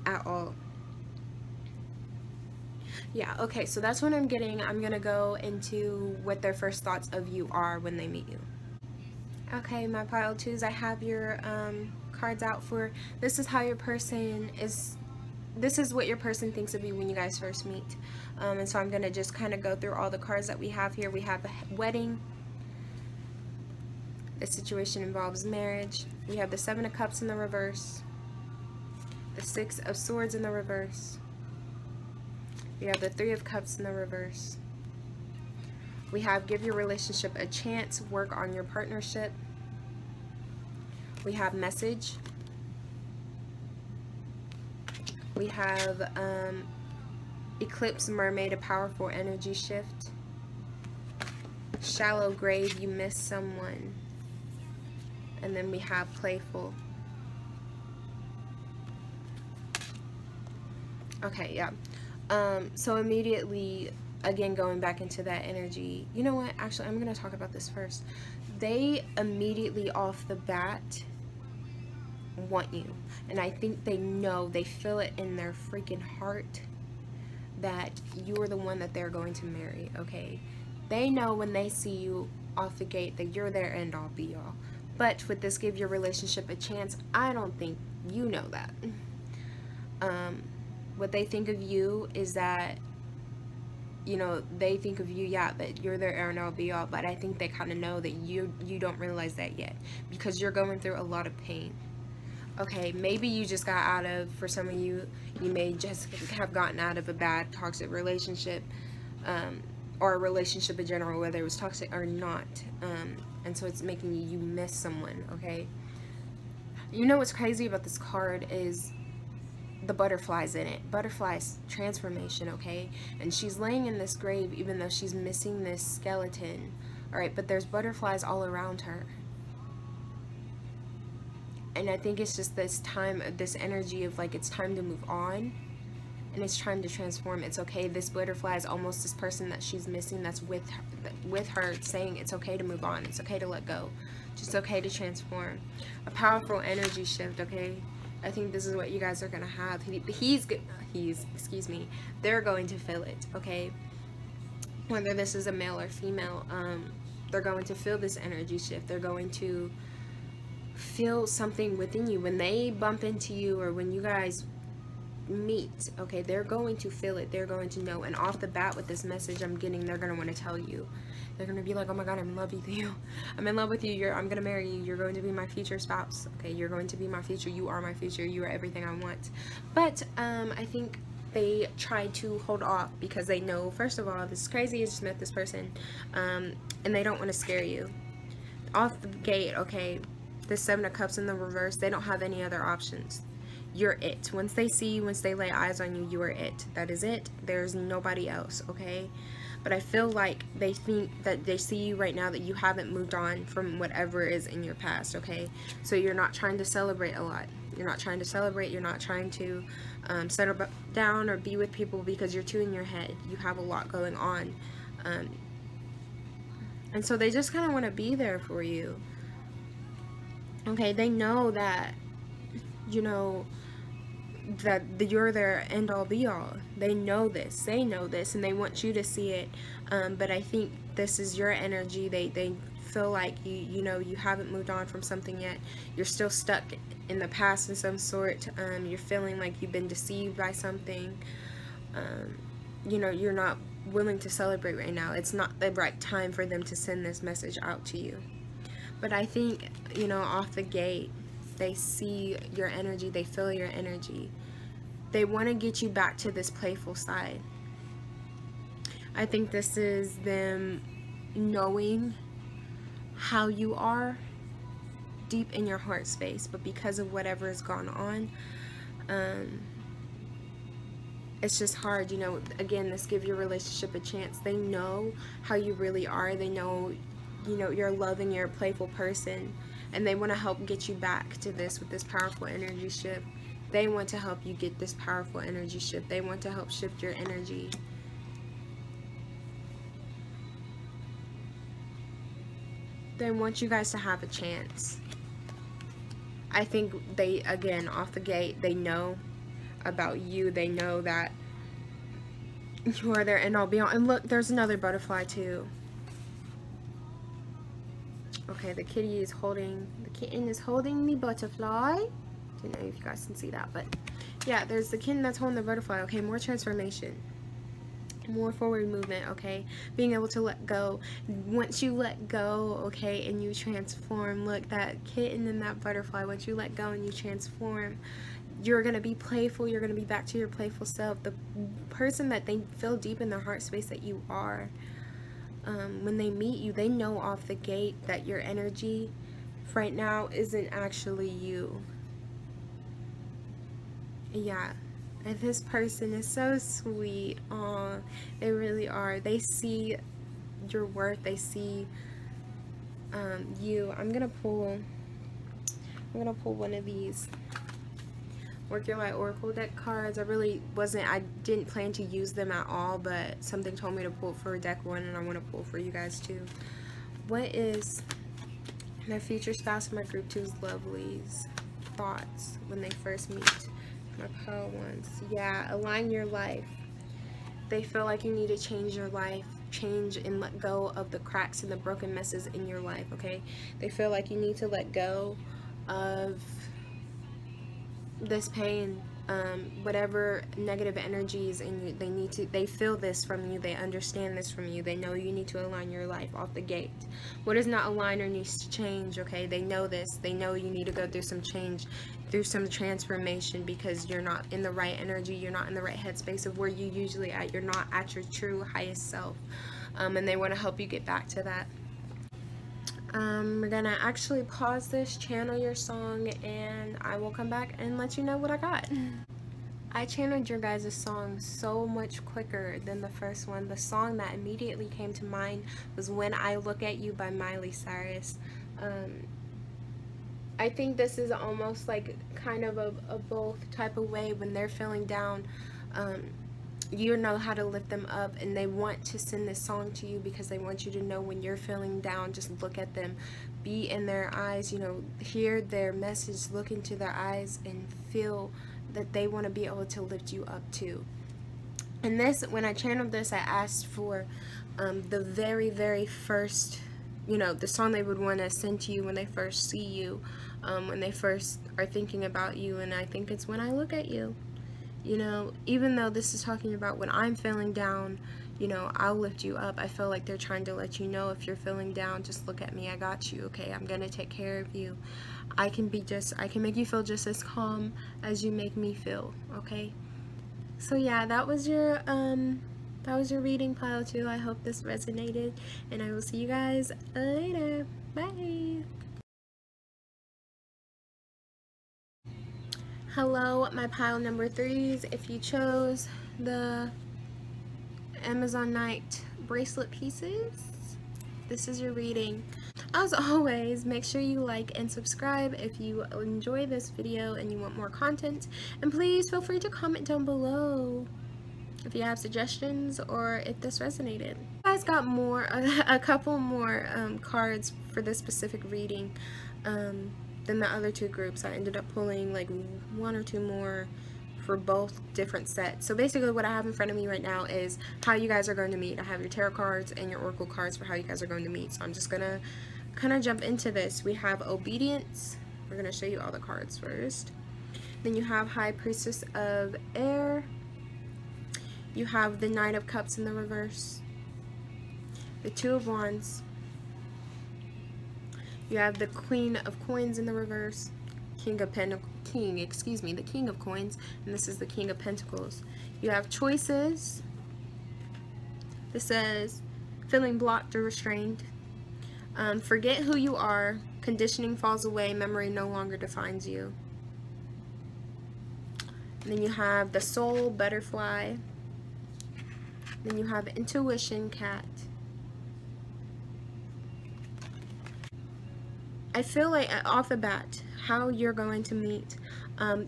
at all. Yeah, okay, so that's what I'm getting. I'm going to go into what their first thoughts of you are when they meet you. Okay, my pile twos, I have your cards out for, this is how your person is, this is what your person thinks of you when you guys first meet. And so I'm going to just kind of go through all the cards that we have here. We have a wedding. This situation involves marriage. We have the Seven of Cups in the reverse. The Six of Swords in the reverse. We have the Three of Cups in the reverse. We have give your relationship a chance, work on your partnership. We have message. We have eclipse, mermaid, a powerful energy shift. Shallow grave, you miss someone. And then we have playful. Okay, yeah. So immediately, again, going back into that energy, you know what, actually I'm going to talk about this first. They immediately off the bat want you, and I think they know, they feel it in their freaking heart that you are the one that they're going to marry. Okay, they know when they see you off the gate that you're their end all be all. But with this give your relationship a chance, I don't think you know that. What they think of you is that, you know, they think of you, yeah, that you're their end all be all, but I think they kind of know that you don't realize that yet, because you're going through a lot of pain. Okay, maybe you just got out of, for some of you, you may just have gotten out of a bad toxic relationship, or a relationship in general, whether it was toxic or not, and so it's making you miss someone. Okay, you know what's crazy about this card is the butterflies in it. Butterflies, transformation. Okay, and she's laying in this grave even though she's missing this skeleton. All right, but there's butterflies all around her, and I think it's just this time, this energy of like, it's time to move on, and it's trying to transform. It's okay. This butterfly is almost this person that she's missing, that's with her, saying it's okay to move on, it's okay to let go, just okay to transform. A powerful energy shift. Okay, I think this is what you guys are gonna have. Excuse me, they're going to feel it. Okay, whether this is a male or female, they're going to feel this energy shift. They're going to feel something within you when they bump into you, or when you guys meet. Okay, they're going to feel it. They're going to know. And off the bat with this message I'm getting, they're going to want to tell you. They're going to be like, oh my god, I'm in love with you. I'm in love with you. I'm going to marry you. You're going to be my future spouse. Okay, you're going to be my future. You are my future. You are everything I want. But I think they try to hold off because they know, first of all, this is crazy. I just met this person, and they don't want to scare you. Off the gate, okay, the Seven of Cups in the reverse, they don't have any other options. You're it. Once they see you, once they lay eyes on you, you are it. That is it. There's nobody else, okay? But I feel like they think that they see you right now, that you haven't moved on from whatever is in your past, okay? So you're not trying to celebrate a lot. You're not trying to celebrate. You're not trying to settle down or be with people because you're too in your head. You have a lot going on. And so they just kind of want to be there for you. Okay, they know that, you know, that you're their end all be all. They know this, and they want you to see it. But I think this is your energy. They feel like you know, you haven't moved on from something yet. You're still stuck in the past in some sort. You're feeling like you've been deceived by something. You know, you're not willing to celebrate right now. It's not the right time for them to send this message out to you. But I think, you know, off the gate, they see your energy, they feel your energy. They want to get you back to this playful side. I think this is them knowing how you are deep in your heart space, but because of whatever has gone on, it's just hard, you know. Again, this give your relationship a chance. They know how you really are. They know, you know, you're a loving, you're a playful person, and they want to help get you back to this with this powerful energy shift. They want to help you get this powerful energy shift. They want to help shift your energy. They want you guys to have a chance. I think they, again, off the gate, they know about you. They know that you are there and all beyond. And look, there's another butterfly too. Okay, the kitten is holding the butterfly. Don't know if you guys can see that, but yeah, there's the kitten that's holding the butterfly. Okay, more transformation, more forward movement. Okay, being able to let go. Once you let go, okay, and you transform, look, that kitten and that butterfly, once you let go and you transform, you're going to be playful. You're going to be back to your playful self, the person that they feel deep in their heart space that you are. When they meet you, they know off the gate that your energy right now isn't actually you. Yeah, and this person is so sweet. Aw, they really are. They see your worth. They see you. I'm gonna pull one of these Work Your Light Oracle deck cards. I didn't plan to use them at all, but something told me to pull for deck one, and I want to pull for you guys too. What is my future spouse and my group two's lovelies thoughts when they first meet? My pearl ones. Yeah, align your life. They feel like you need to change your life, change and let go of the cracks and the broken messes in your life, okay? They feel like you need to let go of this pain, whatever negative energies in you. They feel this from you. They understand this from you. They know you need to align your life off the gate. What is not aligned or needs to change, okay? They know this. They know you need to go through some change, through some transformation, because you're not in the right energy. You're not in the right headspace of where you usually at. You're not at your true highest self, and they want to help you get back to that. We're gonna actually pause this, channel your song, and I will come back and let you know what I got. I channeled your guys' song so much quicker than the first one. The song that immediately came to mind was When I Look at You by Miley Cyrus. I think this is almost like kind of a both type of way. When they're feeling down, you know how to lift them up, and they want to send this song to you because they want you to know when you're feeling down, just look at them, be in their eyes, you know, hear their message, look into their eyes and feel that they want to be able to lift you up too. And this, when I channeled this, I asked for the very, very first, you know, the song they would want to send to you when they first see you, when they first are thinking about you, and I think it's When I Look at You. You know, even though this is talking about when I'm feeling down, you know, I'll lift you up. I feel like they're trying to let you know, if you're feeling down, just look at me. I got you, okay? I'm gonna take care of you. I can make you feel just as calm as you make me feel, okay? So yeah, that was your reading, pile 2. I hope this resonated, and I will see you guys later. Bye. Hello, my pile number 3s. If you chose the Amazon Night bracelet pieces, this is your reading. As always, make sure you like and subscribe if you enjoy this video and you want more content, and please feel free to comment down below if you have suggestions or if this resonated. You guys got a couple more cards for this specific reading than the other 2 groups. I ended up pulling like 1 or 2 more for both different sets. So basically what I have in front of me right now is how you guys are going to meet. I have your tarot cards and your oracle cards for how you guys are going to meet. So I'm just gonna kind of jump into this. We have Obedience. We're gonna show you all the cards first. Then you have High Priestess of Air. You have the Knight of Cups in the reverse. The Two of Wands. You have the Queen of Coins in the reverse, the King of Coins, and this is the King of Pentacles. You have choices. This says, feeling blocked or restrained. Forget who you are. Conditioning falls away. Memory no longer defines you. And then you have the soul, butterfly. Then you have intuition, cat. I feel like off the bat, how you're going to meet,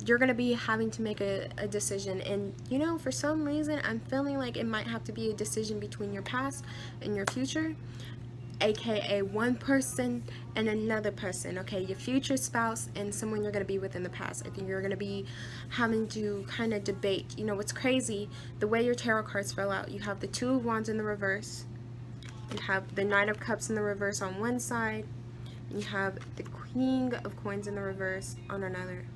you're going to be having to make a decision. And, you know, for some reason, I'm feeling like it might have to be a decision between your past and your future. AKA one person and another person, okay? Your future spouse and someone you're going to be with in the past. I think you're going to be having to kind of debate. You know, what's crazy, the way your tarot cards fell out, you have the Two of Wands in the reverse. You have the Knight of Cups in the reverse on one side. And you have the King of Coins in the reverse on another.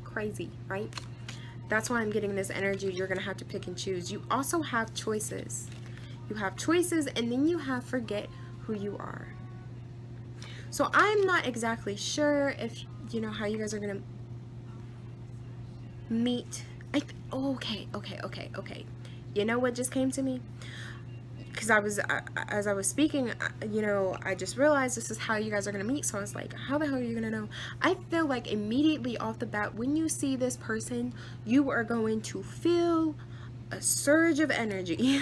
Crazy, right? That's why I'm getting this energy. You're going to have to pick and choose. You also have choices. You have choices, and then you have forget who you are. So I'm not exactly sure if, you know, how you guys are going to meet. Okay. You know what just came to me? Because as I was speaking, you know, I just realized this is how you guys are going to meet. So I was like, how the hell are you going to know? I feel like immediately off the bat, when you see this person, you are going to feel a surge of energy.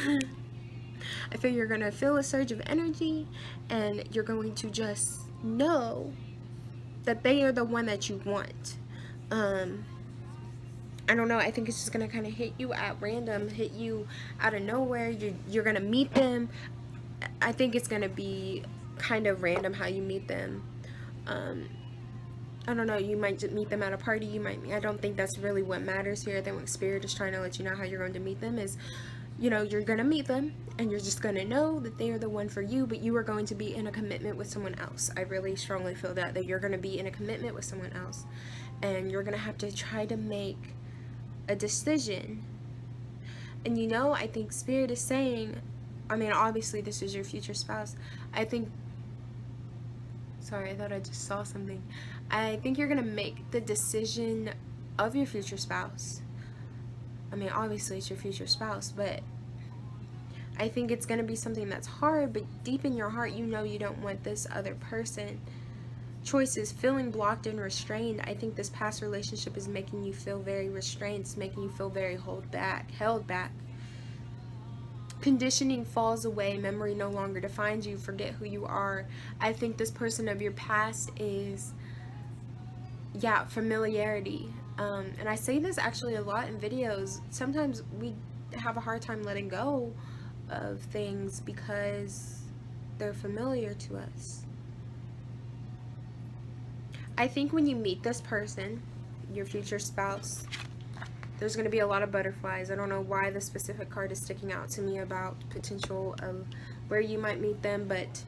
I feel you're going to feel a surge of energy, and you're going to just know that they are the one that you want. I don't know, I think it's just going to kind of hit you at random, hit you out of nowhere. You're going to meet them. I think it's going to be kind of random how you meet them. I don't know, you might just meet them at a party. I don't think that's really what matters here. I think what Spirit is trying to let you know how you're going to meet them is, you know, you're going to meet them and you're just going to know that they are the one for you, but you are going to be in a commitment with someone else. I really strongly feel that you're going to be in a commitment with someone else, and you're going to have to try to make a decision. And, you know, I think Spirit is saying, I mean, obviously this is your future spouse. I think, sorry, I thought I just saw something. I think you're going to make the decision of your future spouse. I mean, obviously it's your future spouse, but I think it's going to be something that's hard, but deep in your heart, you know you don't want this other person. Choices, feeling blocked and restrained. I think this past relationship is making you feel very restrained. It's making you feel very held back. Conditioning falls away. Memory no longer defines you. Forget who you are. I think this person of your past is, yeah, familiarity. And I say this actually a lot in videos. Sometimes we have a hard time letting go of things because they're familiar to us. I think when you meet this person, your future spouse, there's going to be a lot of butterflies. I don't know why the specific card is sticking out to me about potential of where you might meet them, but,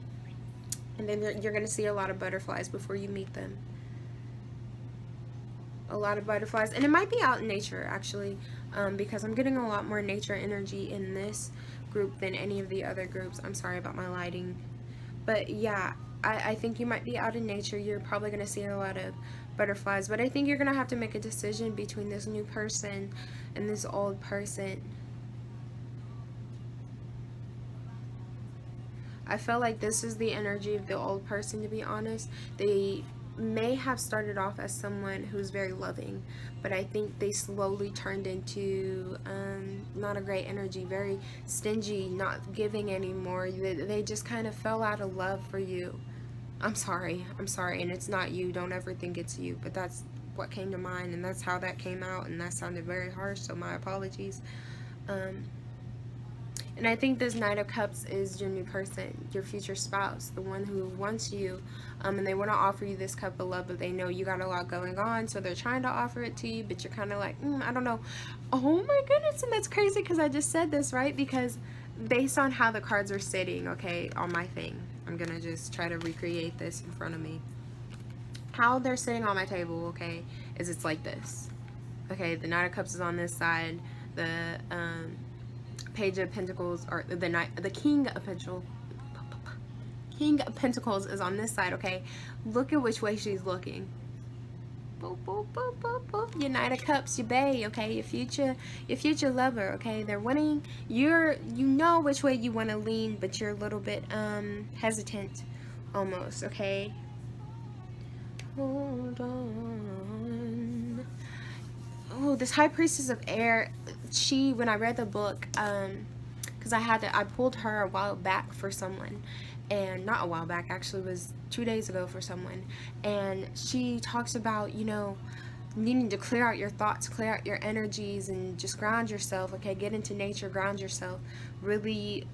and then you're going to see a lot of butterflies before you meet them. A lot of butterflies, and it might be out in nature actually, because I'm getting a lot more nature energy in this group than any of the other groups. I'm sorry about my lighting, but yeah, I think you might be out in nature. You're probably going to see a lot of butterflies, but I think you're going to have to make a decision between this new person and this old person. I feel like this is the energy of the old person, to be honest. They may have started off as someone who's very loving, but I think they slowly turned into not a great energy, very stingy, not giving anymore. They just kind of fell out of love for you. I'm sorry, and it's not you. Don't ever think it's you, but that's what came to mind, and that's how that came out, and that sounded very harsh, so my apologies. And I think this Knight of Cups is your new person, your future spouse, the one who wants you, and they want to offer you this cup of love, but they know you got a lot going on, so they're trying to offer it to you, but you're kind of like, I don't know. Oh my goodness, and that's crazy because I just said this, right? Because based on how the cards are sitting, okay, on my thing, I'm going to just try to recreate this in front of me. How they're sitting on my table, okay, is it's like this. Okay, the Knight of Cups is on this side, the Page of Pentacles, or the King of Pentacles is on this side, okay? Look at which way she's looking. Boop, boop, boop, boop, boop. Your Knight of Cups, your bae, okay? Your future lover, okay? They're wanting, you know which way you want to lean, but you're a little bit hesitant almost, okay? Hold on. Oh, this High Priestess of Air, when I read the book, because I pulled her a while back for someone, and not a while back, actually, it was 2 days ago for someone, and she talks about, you know, needing to clear out your thoughts, clear out your energies, and just ground yourself, okay? Get into nature, ground yourself, really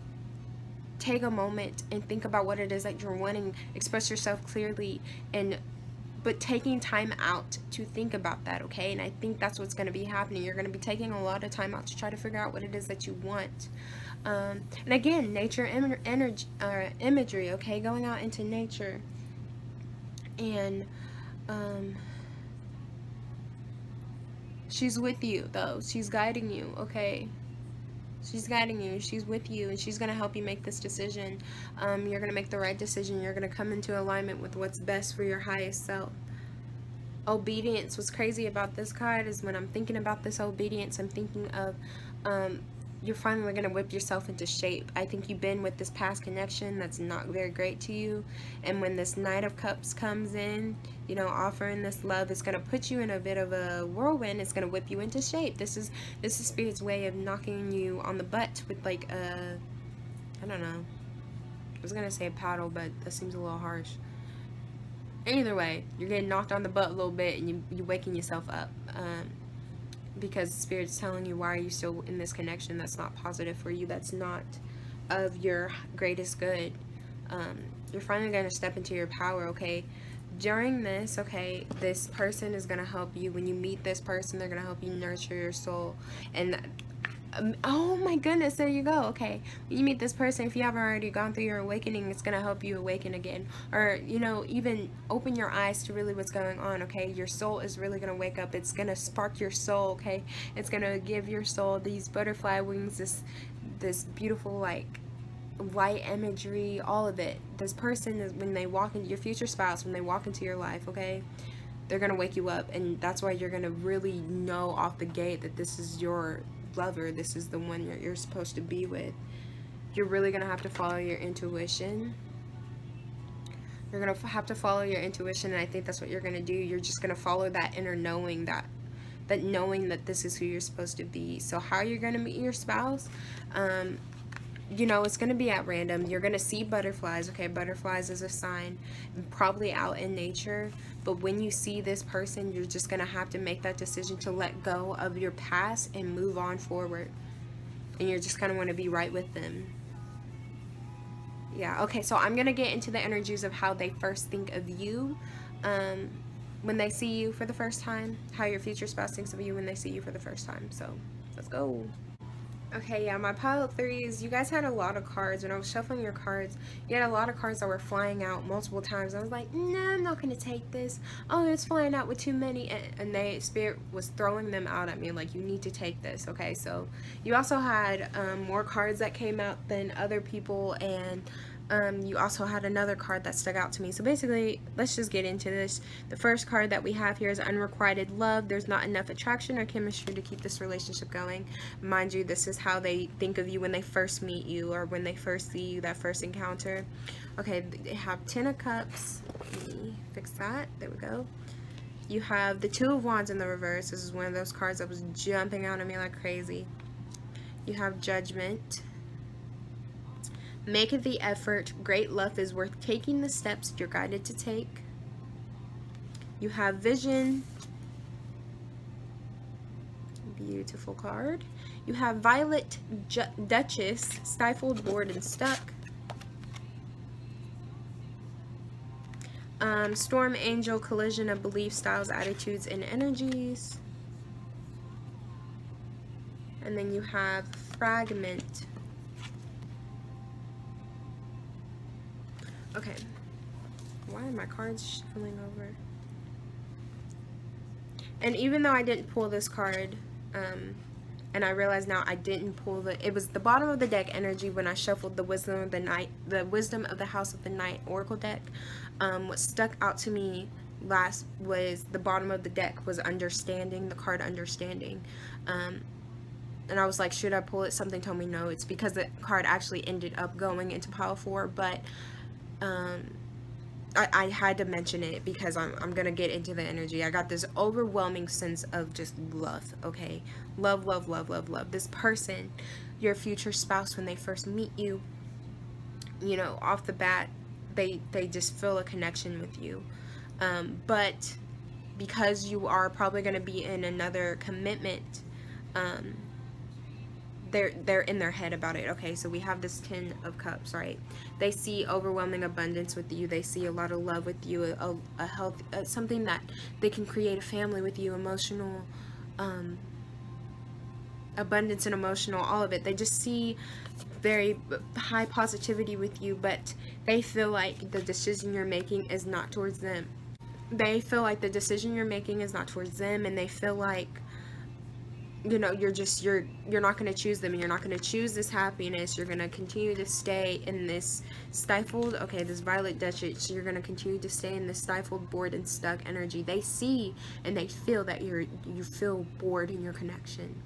take a moment and think about what it is that you're wanting, express yourself clearly, but taking time out to think about that, okay? And I think that's what's going to be happening. You're going to be taking a lot of time out to try to figure out what it is that you want. And again, nature imagery, okay? Going out into nature. And she's with you, though. She's guiding you, okay? She's guiding you, she's with you, and she's going to help you make this decision. You're going to make the right decision. You're going to come into alignment with what's best for your highest self. Obedience. What's crazy about this card is when I'm thinking about this obedience, I'm thinking of you're finally going to whip yourself into shape. I think you've been with this past connection that's not very great to you, and when this Knight of Cups comes in, you know, offering this love, it's going to put you in a bit of a whirlwind. It's going to whip you into shape. This is Spirit's way of knocking you on the butt with, like, I don't know, I was going to say a paddle, but that seems a little harsh. Either way, you're getting knocked on the butt a little bit, and you're waking yourself up, because Spirit's telling you, why are you still in this connection that's not positive for you, that's not of your greatest good. You're finally going to step into your power, okay? During this, okay, this person is going to help you. When you meet this person, they're going to help you nurture your soul. And oh my goodness, there you go. Okay, when you meet this person, if you haven't already gone through your awakening, it's going to help you awaken again, or, you know, even open your eyes to really what's going on, okay? Your soul is really going to wake up. It's going to spark your soul, okay? It's going to give your soul these butterfly wings, this beautiful, like, light imagery, all of it. This person is, when they walk into your future spouse, when they walk into your life, okay, they're going to wake you up, and that's why you're going to really know off the gate that this is your lover, this is the one you're supposed to be with. You're really going to have to follow your intuition. You're going to have to follow your intuition, and I think that's what you're going to do. You're just going to follow that inner knowing, that knowing that this is who you're supposed to be. So how you're going to meet your spouse, you know, it's going to be at random. You're going to see butterflies, okay? Butterflies is a sign, probably out in nature. But when you see this person, you're just going to have to make that decision to let go of your past and move on forward. And you're just going to want to be right with them. Yeah, okay, so I'm going to get into the energies of how they first think of you when they see you for the first time. How your future spouse thinks of you when they see you for the first time. So, let's go. Okay, yeah, my pile of threes, you guys had a lot of cards. When I was shuffling your cards, you had a lot of cards that were flying out multiple times. I was like, no, I'm not going to take this. Oh, it's flying out with too many. And Spirit was throwing them out at me, like, you need to take this, okay? So you also had more cards that came out than other people, and you also had another card that stuck out to me. So basically, let's just get into this. The first card that we have here is unrequited love. There's not enough attraction or chemistry to keep this relationship going. Mind you, this is how they think of you when they first meet you, or when they first see you, that first encounter. Okay, they have 10 of Cups. Let me fix that. There we go. You have the 2 of Wands in the reverse. This is one of those cards that was jumping out at me like crazy. You have Judgment. Make the effort. Great love is worth taking the steps you're guided to take. You have Vision. Beautiful card. You have Violet Duchess. Stifled, bored, and stuck. Storm Angel. Collision of belief styles, attitudes, and energies. And then you have Fragment. Okay, why are my cards shuffling over? And even though I didn't pull this card, and I realize now I didn't pull it was the bottom of the deck energy when I shuffled the Wisdom of the Night, the Wisdom of the House of the Night Oracle deck. What stuck out to me last was the bottom of the deck was understanding, the card understanding. And I was like, should I pull it? Something told me no. It's because the card actually ended up going into pile 4, but I had to mention it because I'm gonna get into the energy. I got this overwhelming sense of just love, okay? Love, love, love, love, love. This person, your future spouse, when they first meet you, you know, off the bat, they just feel a connection with you. But because you are probably going to be in another commitment, um, they're in their head about it. Okay, so we have this 10 of cups, right? They see overwhelming abundance with you. They see a lot of love with you, a health, something that they can create a family with you, emotional abundance and emotional, all of it. They just see very high positivity with you, but they feel like the decision you're making is not towards them. They feel like the decision you're making is not towards them, and they feel like, you know, you're not going to choose them, and you're not going to choose this happiness. You're going to continue to stay in this stifled, okay, this violet duchess. You're going to continue to stay in this stifled, bored, and stuck energy. They see and they feel that you feel bored in your connection.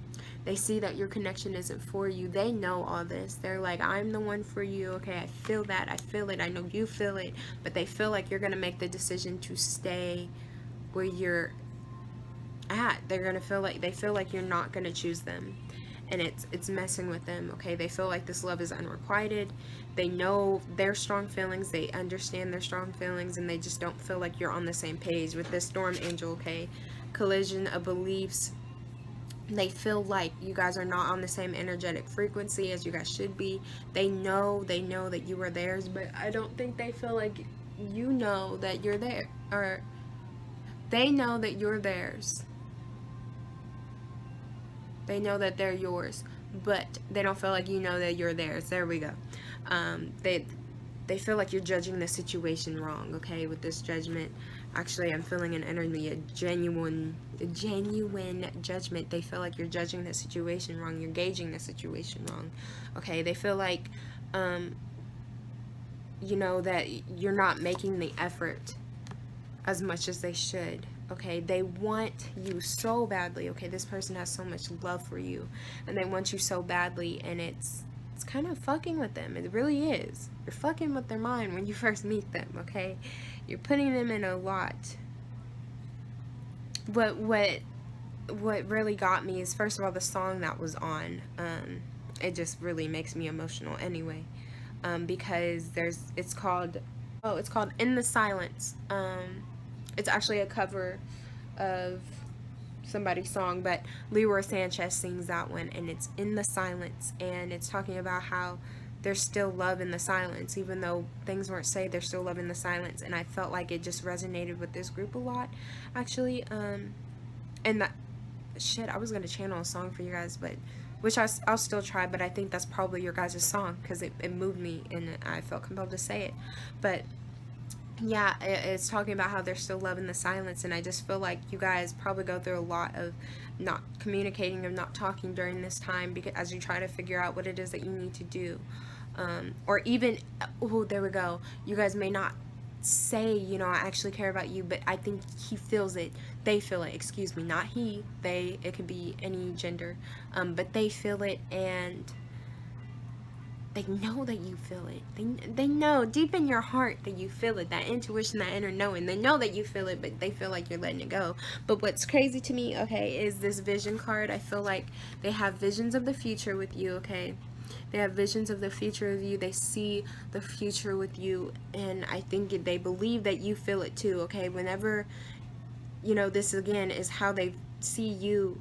They see that your connection isn't for you. They know all this. They're like, I'm the one for you. Okay, I feel that. I feel it. I know you feel it. But they feel like you're going to make the decision to stay where you're at. They're going to feel like, they feel like you're not going to choose them. And it's messing with them, okay? They feel like this love is unrequited. They know their strong feelings. They understand their strong feelings. And they just don't feel like you're on the same page with this storm angel, okay? Collision of beliefs. They feel like you guys are not on the same energetic frequency as you guys should be. They know that you are theirs, but I don't think they feel like you know that you're there, or they know that you're theirs. They know that they're yours, but they don't feel like you know that you're theirs. There we go. They feel like you're judging the situation wrong, okay, with this judgment. Actually, I'm feeling an energy, a genuine judgment. They feel like you're judging the situation wrong. You're gauging the situation wrong, okay? They feel like, you know, that you're not making the effort as much as they should, okay? They want you so badly, okay? This person has so much love for you, and they want you so badly, and it's kind of fucking with them. It really is. You're fucking with their mind when you first meet them, okay? You're putting them in a lot. What really got me is, first of all, the song that was on. It just really makes me emotional anyway. Because it's called In the Silence. It's actually a cover of somebody's song, but Leroy Sanchez sings that one, and it's In the Silence, and it's talking about how there's still love in the silence. Even though things weren't said, there's still love in the silence. And I felt like it just resonated with this group a lot, actually. And that shit, I was gonna channel a song for you guys, but which I'll still try, but I think that's probably your guys' song, because it moved me and I felt compelled to say it. But yeah, it's talking about how there's still love in the silence, and I just feel like you guys probably go through a lot of not communicating, of not talking during this time, because as you try to figure out what it is that you need to do. Or even, oh, there we go, you guys may not say, you know, I actually care about you, but I think he feels it. They feel it, excuse me, not he, they, it could be any gender, but they feel it, and they know that you feel it. They know deep in your heart that you feel it, that intuition, that inner knowing. They know that you feel it, but they feel like you're letting it go. But what's crazy to me, okay, is this vision card. I feel like they have visions of the future with you, okay? They have visions of the future of you. They see the future with you, and I think they believe that you feel it too, okay? Whenever, you know, this again is how they see you,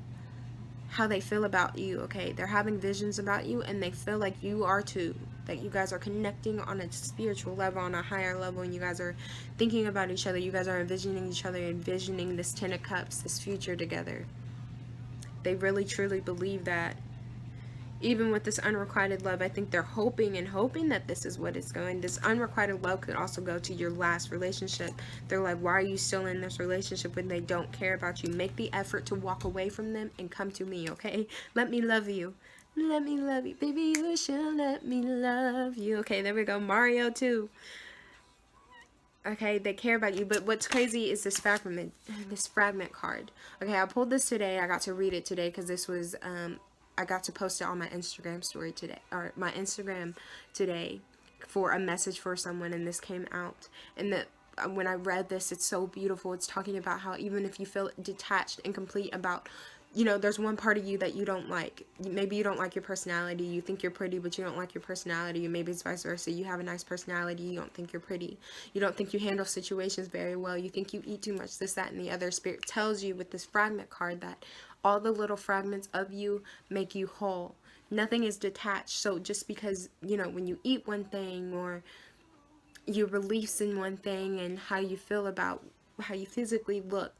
how they feel about you, okay? They're having visions about you, and they feel like you are too, that you guys are connecting on a spiritual level, on a higher level, and you guys are thinking about each other. You guys are envisioning each other, envisioning this 10 of cups, this future together. They really truly believe that. Even with this unrequited love, I think they're hoping that this is what it's going. This unrequited love could also go to your last relationship. They're like, why are you still in this relationship when they don't care about you? Make the effort to walk away from them and come to me, okay? Let me love you. Let me love you. Baby, you should let me love you. Okay, there we go. Mario too. Okay, they care about you. But what's crazy is this fragment card. Okay, I pulled this today. I got to read it today because this was I got to post it on my Instagram story today, or my Instagram today, for a message for someone, and this came out. And that when I read this, it's so beautiful. It's talking about how even if you feel detached, incomplete about, you know, there's one part of you that you don't like. Maybe you don't like your personality. You think you're pretty, but you don't like your personality. Or maybe it's vice versa. You have a nice personality. You don't think you're pretty. You don't think you handle situations very well. You think you eat too much, this, that, and the other. Spirit tells you with this fragment card that all the little fragments of you make you whole. Nothing is detached. So just because, you know, when you eat one thing, or you release in one thing, and how you feel about how you physically look,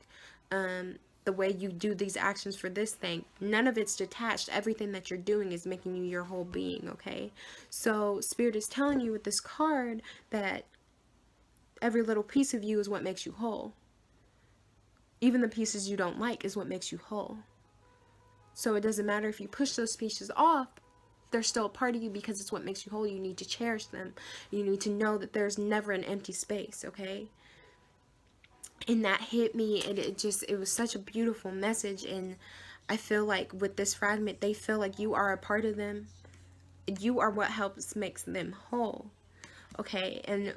the way you do these actions for this thing, none of it's detached. Everything that you're doing is making you your whole being, okay? So Spirit is telling you with this card that every little piece of you is what makes you whole. Even the pieces you don't like is what makes you whole. So it doesn't matter if you push those pieces off, they're still a part of you because it's what makes you whole. You need to cherish them. You need to know that there's never an empty space, okay? And that hit me, and it was such a beautiful message. And I feel like with this fragment, they feel like you are a part of them. You are what helps makes them whole, okay? And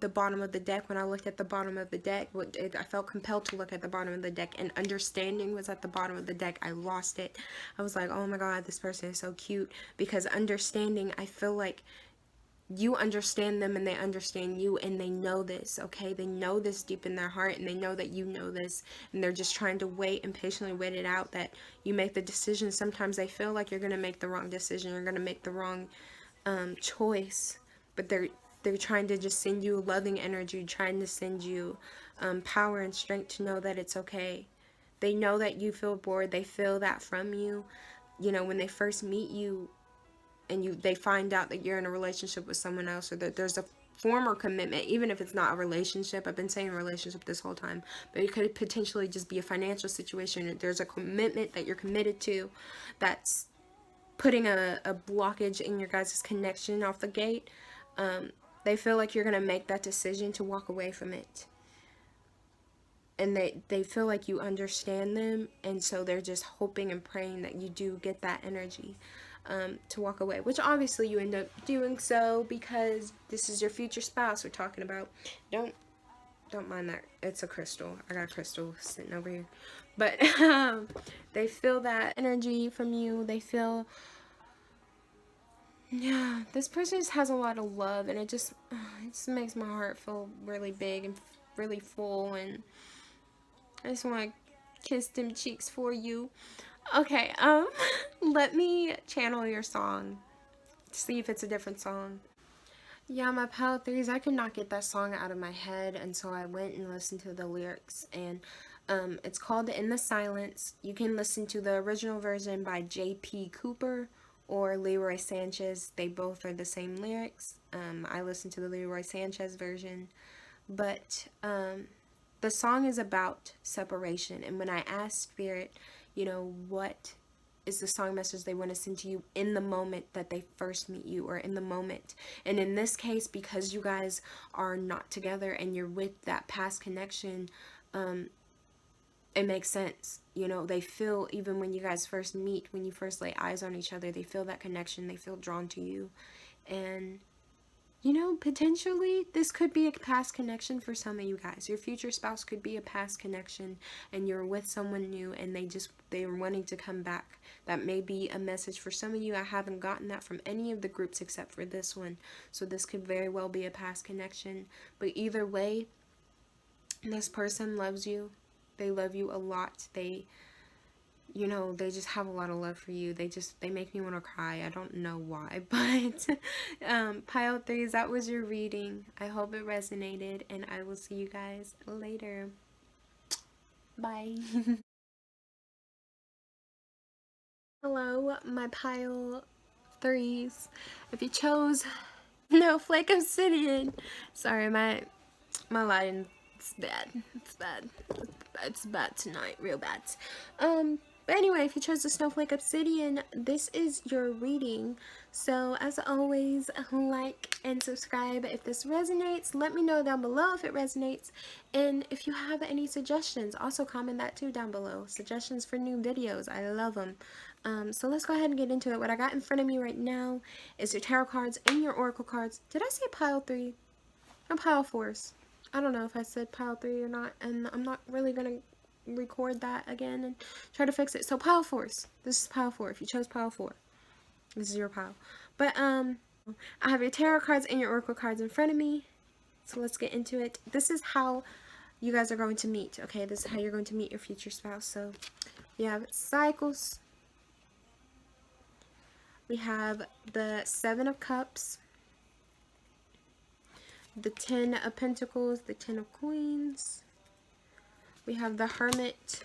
the bottom of the deck, when I looked at the bottom of the deck, I felt compelled to look at the bottom of the deck, and understanding was at the bottom of the deck. I lost it. I was like, oh my god, this person is so cute. Because understanding, I feel like you understand them and they understand you, and they know this, okay? They know this deep in their heart, and they know that you know this, and they're just trying to wait and patiently wait it out, that you make the decision. Sometimes they feel like you're going to make the wrong decision, you're going to make the wrong choice, but they're trying to just send you loving energy, trying to send you power and strength to know that it's okay. They know that you feel bored. They feel that from you. You know, when they first meet you, and they find out that you're in a relationship with someone else, or that there's a former commitment, even if it's not a relationship. I've been saying relationship this whole time, but it could potentially just be a financial situation. There's a commitment that you're committed to that's putting a blockage in your guys' connection off the gate. They feel like you're going to make that decision to walk away from it. And they feel like you understand them, and so they're just hoping and praying that you do get that energy to walk away, which obviously you end up doing so, because this is your future spouse we're talking about. Don't mind that. It's a crystal. I got a crystal sitting over here. But they feel that energy from you. They feel, yeah, this person just has a lot of love, and it just makes my heart feel really big and really full, and I just want to kiss them cheeks for you. Okay, let me channel your song. See if it's a different song. Yeah, my pal threes, I could not get that song out of my head, and so I went and listened to the lyrics, and it's called In the Silence. You can listen to the original version by J.P. Cooper or Leroy Sanchez. They both are the same lyrics. I listened to the Leroy Sanchez version, but the song is about separation. And when I asked Spirit, you know, what is the song message they want to send to you in the moment that they first meet you, or in the moment. And in this case, because you guys are not together and you're with that past connection, it makes sense. You know, they feel, even when you guys first meet, when you first lay eyes on each other, they feel that connection, they feel drawn to you. And you know, potentially this could be a past connection for some of you guys. Your future spouse could be a past connection, and you're with someone new, and they're wanting to come back. That may be a message for some of you. I haven't gotten that from any of the groups except for this one, so this could very well be a past connection. But either way, this person loves you. They love you a lot. You know, they just have a lot of love for you. They make me want to cry. I don't know why, but pile threes, that was your reading. I hope it resonated, and I will see you guys later. Bye. Hello, my pile threes. If you chose No Flake Obsidian, sorry, my lighting, it's bad. It's bad. It's bad tonight, real bad. But anyway, if you chose the Snowflake Obsidian, this is your reading. So as always, like and subscribe if this resonates. Let me know down below if it resonates. And if you have any suggestions, also comment that too down below. Suggestions for new videos. I love them. So let's go ahead and get into it. What I got in front of me right now is your tarot cards and your oracle cards. Did I say pile 3? Or pile 4s? I don't know if I said pile 3 or not, and I'm not really going to record that again and try to fix it. So pile 4s. This is pile 4. If you chose pile 4, this is your pile. But I have your tarot cards and your oracle cards in front of me. So let's get into it. This is how you guys are going to meet, okay? This is how you're going to meet your future spouse. So we have cycles. We have the 7 of Cups, the 10 of Pentacles, the 10 of Queens. We have the Hermit.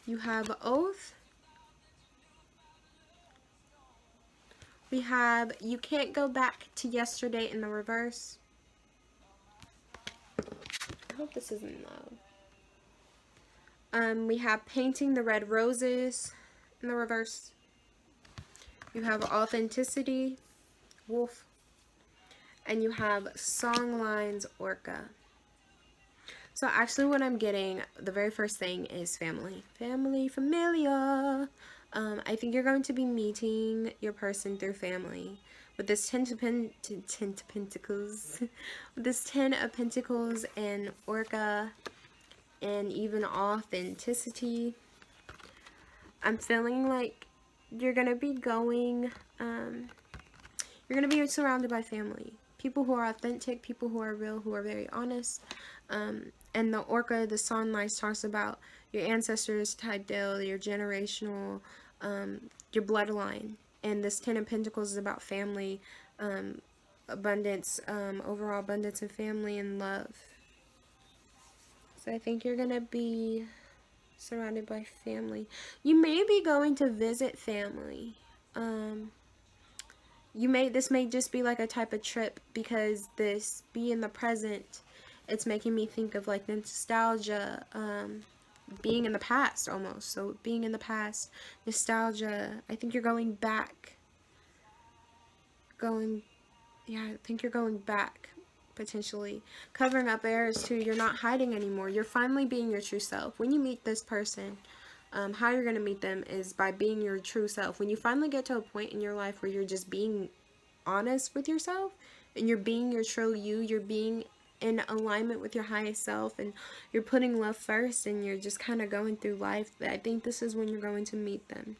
You have Oath. We have You Can't Go Back to Yesterday in the reverse. I hope this isn't loud. We have Painting the Red Roses in the reverse. You have Authenticity, Wolf. And you have Songlines, Orca. So actually what I'm getting, the very first thing is family. Family, familia. I think you're going to be meeting your person through family. With this 10 of Pentacles, with this 10 of Pentacles and Orca, and even Authenticity, I'm feeling like you're going to be going, you're going to be surrounded by family. People who are authentic, people who are real, who are very honest. And the Orca, the sunlight talks about your ancestors, Tidal, your generational, your bloodline. And this 10 of Pentacles is about family, abundance, overall abundance of family and love. So I think you're going to be surrounded by family. You may be going to visit family. This may just be like a type of trip, because this be in the present, it's making me think of like nostalgia, being in the past almost. So being in the past, nostalgia. I think you're going back. I think you're going back, potentially. Covering up errors too. You're not hiding anymore. You're finally being your true self. When you meet this person, how you're going to meet them is by being your true self. When you finally get to a point in your life where you're just being honest with yourself, and you're being your true you, you're being in alignment with your highest self, and you're putting love first, and you're just kind of going through life, I think this is when you're going to meet them.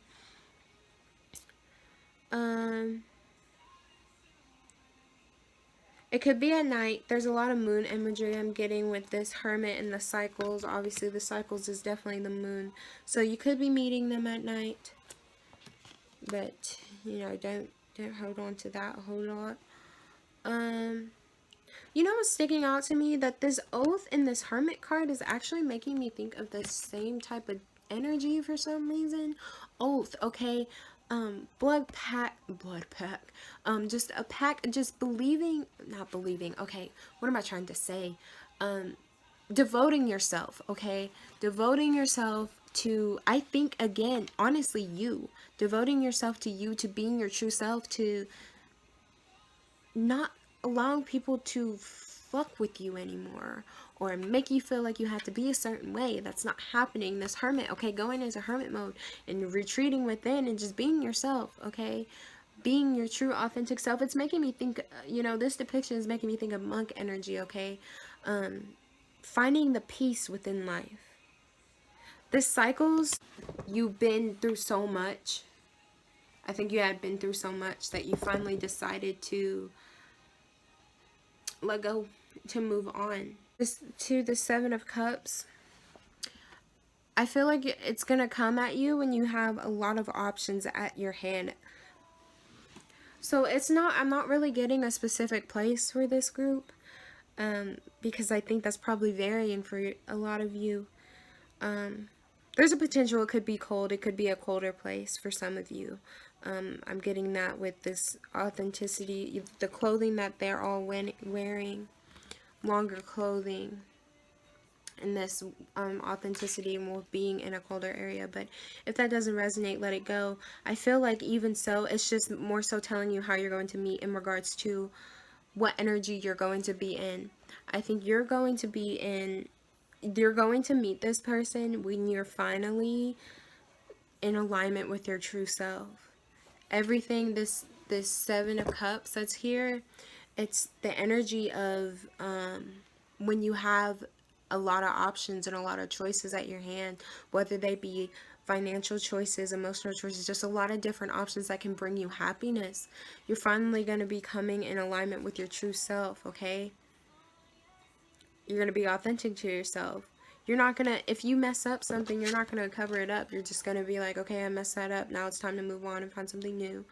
It could be at night. There's a lot of moon imagery I'm getting with this Hermit and the cycles. Obviously the cycles is definitely the moon, so you could be meeting them at night, but you know, don't hold on to that a whole lot. You know what's sticking out to me? That this Oath in this Hermit card is actually making me think of the same type of energy for some reason. Oath, okay? Blood pack, just a pack, just believing, not believing, okay, what am I trying to say? Devoting yourself, okay? Devoting yourself to, I think, again, honestly, you. Devoting yourself to you, to being your true self, to not allowing people to fuck with you anymore or make you feel like you have to be a certain way. That's not happening. This Hermit, okay, going into hermit mode and retreating within and just being yourself, okay, being your true authentic self. It's making me think, you know, this depiction is making me think of monk energy, okay? Finding the peace within life. This cycles, you've been through so much. I think you had been through so much that you finally decided to let go, to move on. To the 7 of Cups, I feel like it's gonna come at you when you have a lot of options at your hand. So it's not, I'm not really getting a specific place for this group, because I think that's probably varying for a lot of you. There's a potential it could be cold, it could be a colder place for some of you. I'm getting that with this authenticity, the clothing that they're all wearing, longer clothing. and this authenticity with being in a colder area. But if that doesn't resonate, let it go. I feel like even so, it's just more so telling you how you're going to meet in regards to what energy you're going to be in. I think you're going to meet this person when you're finally in alignment with your true self. Everything, this Seven of Cups that's here, it's the energy of when you have a lot of options and a lot of choices at your hand, whether they be financial choices, emotional choices, just a lot of different options that can bring you happiness. You're finally going to be coming in alignment with your true self, okay? You're going to be authentic to yourself. You're not going to, if you mess up something, you're not going to cover it up. You're just going to be like, okay, I messed that up. Now it's time to move on and find something new.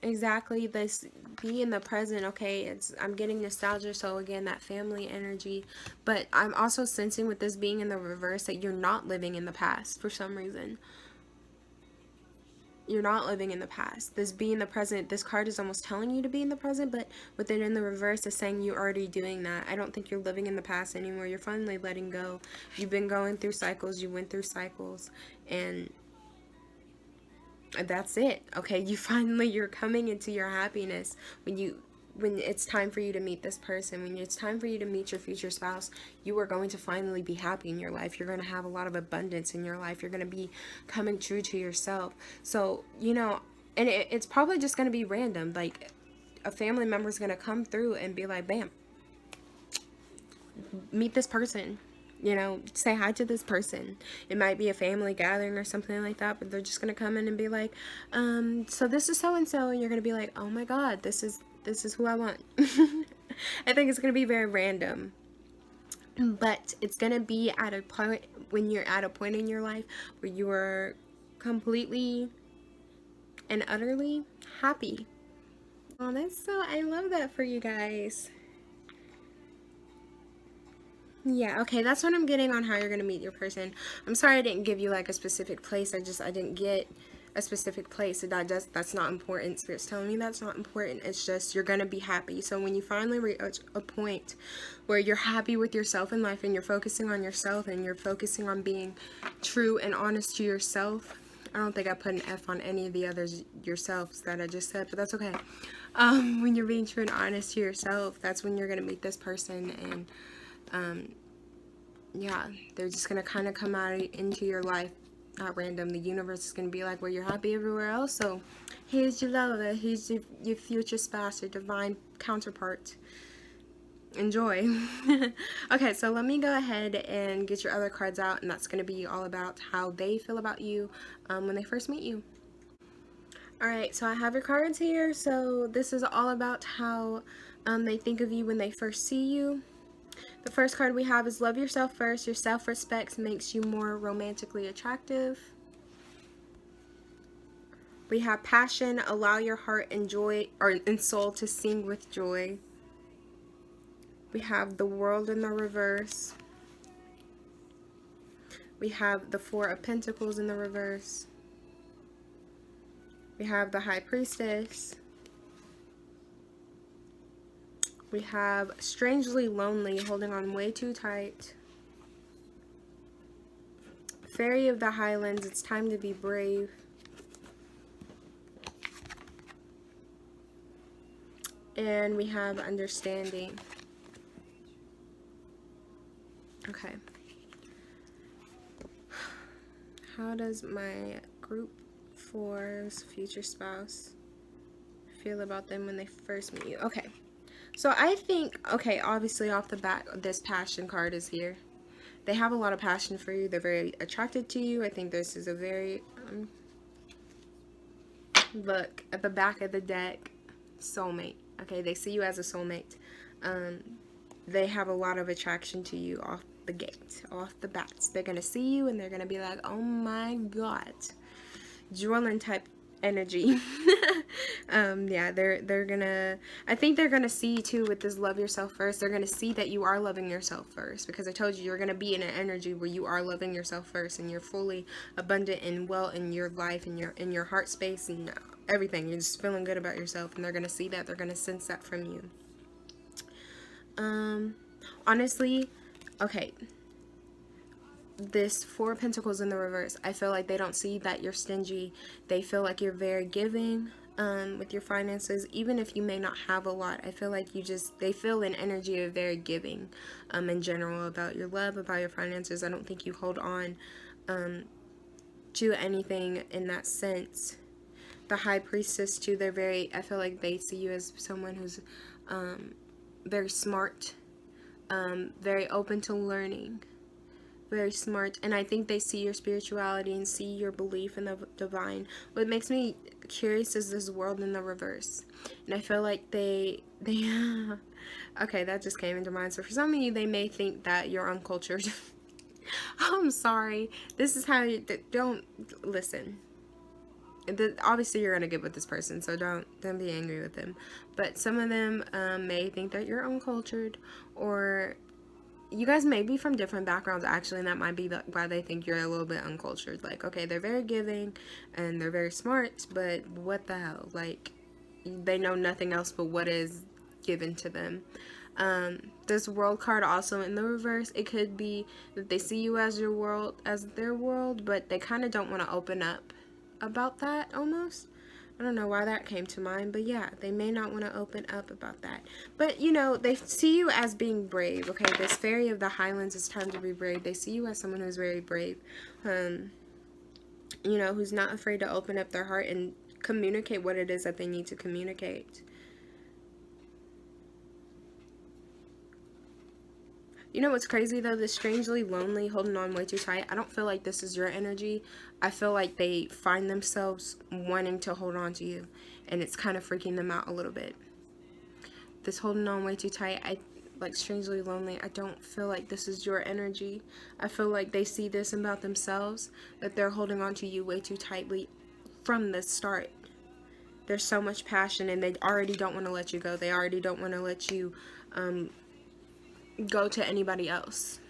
Exactly, this be in the present. Okay, I'm getting nostalgia, so again, that family energy. But I'm also sensing with this being in the reverse that you're not living in the past for some reason. You're not living in the past. This be in the present, this card is almost telling you to be in the present, but with it in the reverse is saying you're already doing that. I don't think you're living in the past anymore. You're finally letting go. You've been going through cycles, you went through cycles, and that's it. Okay, you're coming into your happiness when it's time for you to meet this person, when it's time for you to meet your future spouse. You are going to finally be happy in your life. You're going to have a lot of abundance in your life. You're going to be coming true to yourself. So, and it's probably just going to be random. Like, a family member is going to come through and be like, bam, meet this person. Say hi to this person. It might be a family gathering or something like that, but they're just gonna come in and be like, so this is so and so, and you're gonna be like, oh my god, this is who I want. I think it's gonna be very random, but it's gonna be at a point when you're at a point in your life where you are completely and utterly happy. Oh, I love that for you guys. Yeah, okay, that's what I'm getting on how you're going to meet your person. I'm sorry I didn't give you like a specific place. I didn't get a specific place. That's not important. Spirit's telling me that's not important. It's just you're going to be happy. So when you finally reach a point where you're happy with yourself in life and you're focusing on yourself and you're focusing on being true and honest to yourself. I don't think I put an F on any of the others yourselves that I just said, but that's okay. When you're being true and honest to yourself, that's when you're going to meet this person, and yeah, they're just gonna kind of come out into your life at random. The universe is gonna be like, well, you're happy everywhere else, so here's your lover, here's your future spouse, your divine counterpart. Enjoy. Okay, so let me go ahead and get your other cards out, and that's gonna be all about how they feel about you when they first meet you. Alright, so I have your cards here. So this is all about how they think of you when they first see you. The first card we have is love yourself first. Your self-respect makes you more romantically attractive. We have passion. Allow your heart and joy and soul to sing with joy. We have the world in the reverse. We have the Four of Pentacles in the reverse. We have the High Priestess. We have strangely lonely, holding on way too tight. Fairy of the Highlands, it's time to be brave. And we have understanding. Okay. How does my group 4's future spouse feel about them when they first meet you? Okay. So I think, okay, obviously off the bat, this passion card is here. They have a lot of passion for you. They're very attracted to you. I think this is a very, look, at the back of the deck, soulmate. Okay, they see you as a soulmate. They have a lot of attraction to you off the gate, off the bats. They're going to see you and they're going to be like, oh my god. Dwelling type energy. Yeah, they're gonna, I think they're gonna see too with this love yourself first. They're gonna see that you are loving yourself first, because I told you you're gonna be in an energy where you are loving yourself first and you're fully abundant and well in your life and in your heart space and everything. You're just feeling good about yourself, and they're gonna see that. They're gonna sense that from you. Honestly, okay, this Four of Pentacles in the reverse, I feel like they don't see that you're stingy. They feel like you're very giving with your finances, even if you may not have a lot. I feel like they feel an energy of very giving in general about your love, about your finances. I don't think you hold on to anything in that sense. The High Priestess too, I feel like they see you as someone who's very smart, very open to learning, very smart, and I think they see your spirituality and see your belief in the divine. What makes me curious is this World in the reverse, and I feel like they okay, that just came into mind. So for some of you, they may think that you're uncultured. I'm sorry, this is how you don't listen. Obviously you're gonna get with this person, so don't be angry with them, but some of them may think that you're uncultured, or you guys may be from different backgrounds actually, and that might be why they think you're a little bit uncultured. Like, okay, they're very giving and they're very smart, but what the hell, like, they know nothing else but what is given to them. This World card also in the reverse, it could be that they see you as their world, but they kind of don't want to open up about that almost. I don't know why that came to mind, but yeah, they may not want to open up about that. But, you know, they see you as being brave, okay? This Fairy of the Highlands, it's time to be brave. They see you as someone who's very brave, you know, who's not afraid to open up their heart and communicate what it is that they need to communicate. You know what's crazy though? This strangely lonely, holding on way too tight. I don't feel like this is your energy. I feel like they find themselves wanting to hold on to you, and it's kind of freaking them out a little bit. This holding on way too tight, like strangely lonely, I don't feel like this is your energy. I feel like they see this about themselves, that they're holding on to you way too tightly from the start. There's so much passion, and they already don't want to let you go. They already don't want to let you go to anybody else.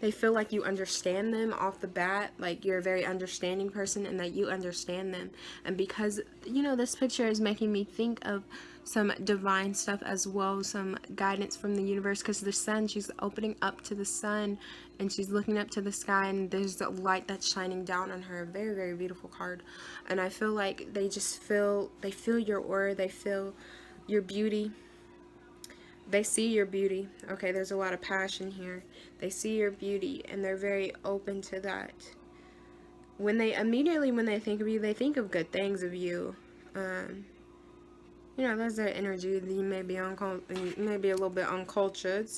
They feel like you understand them off the bat, like you're a very understanding person and that you understand them. And because, you know, this picture is making me think of some divine stuff as well, some guidance from the universe, because the sun, she's opening up to the sun and she's looking up to the sky, and there's a light that's shining down on her. Very, very beautiful card. And I feel like they feel your aura, they feel your beauty. They see your beauty. Okay, there's a lot of passion here. They see your beauty and they're very open to that. When they think of you, they think of good things of you. You know, that's their energy. You may be a little bit uncultured,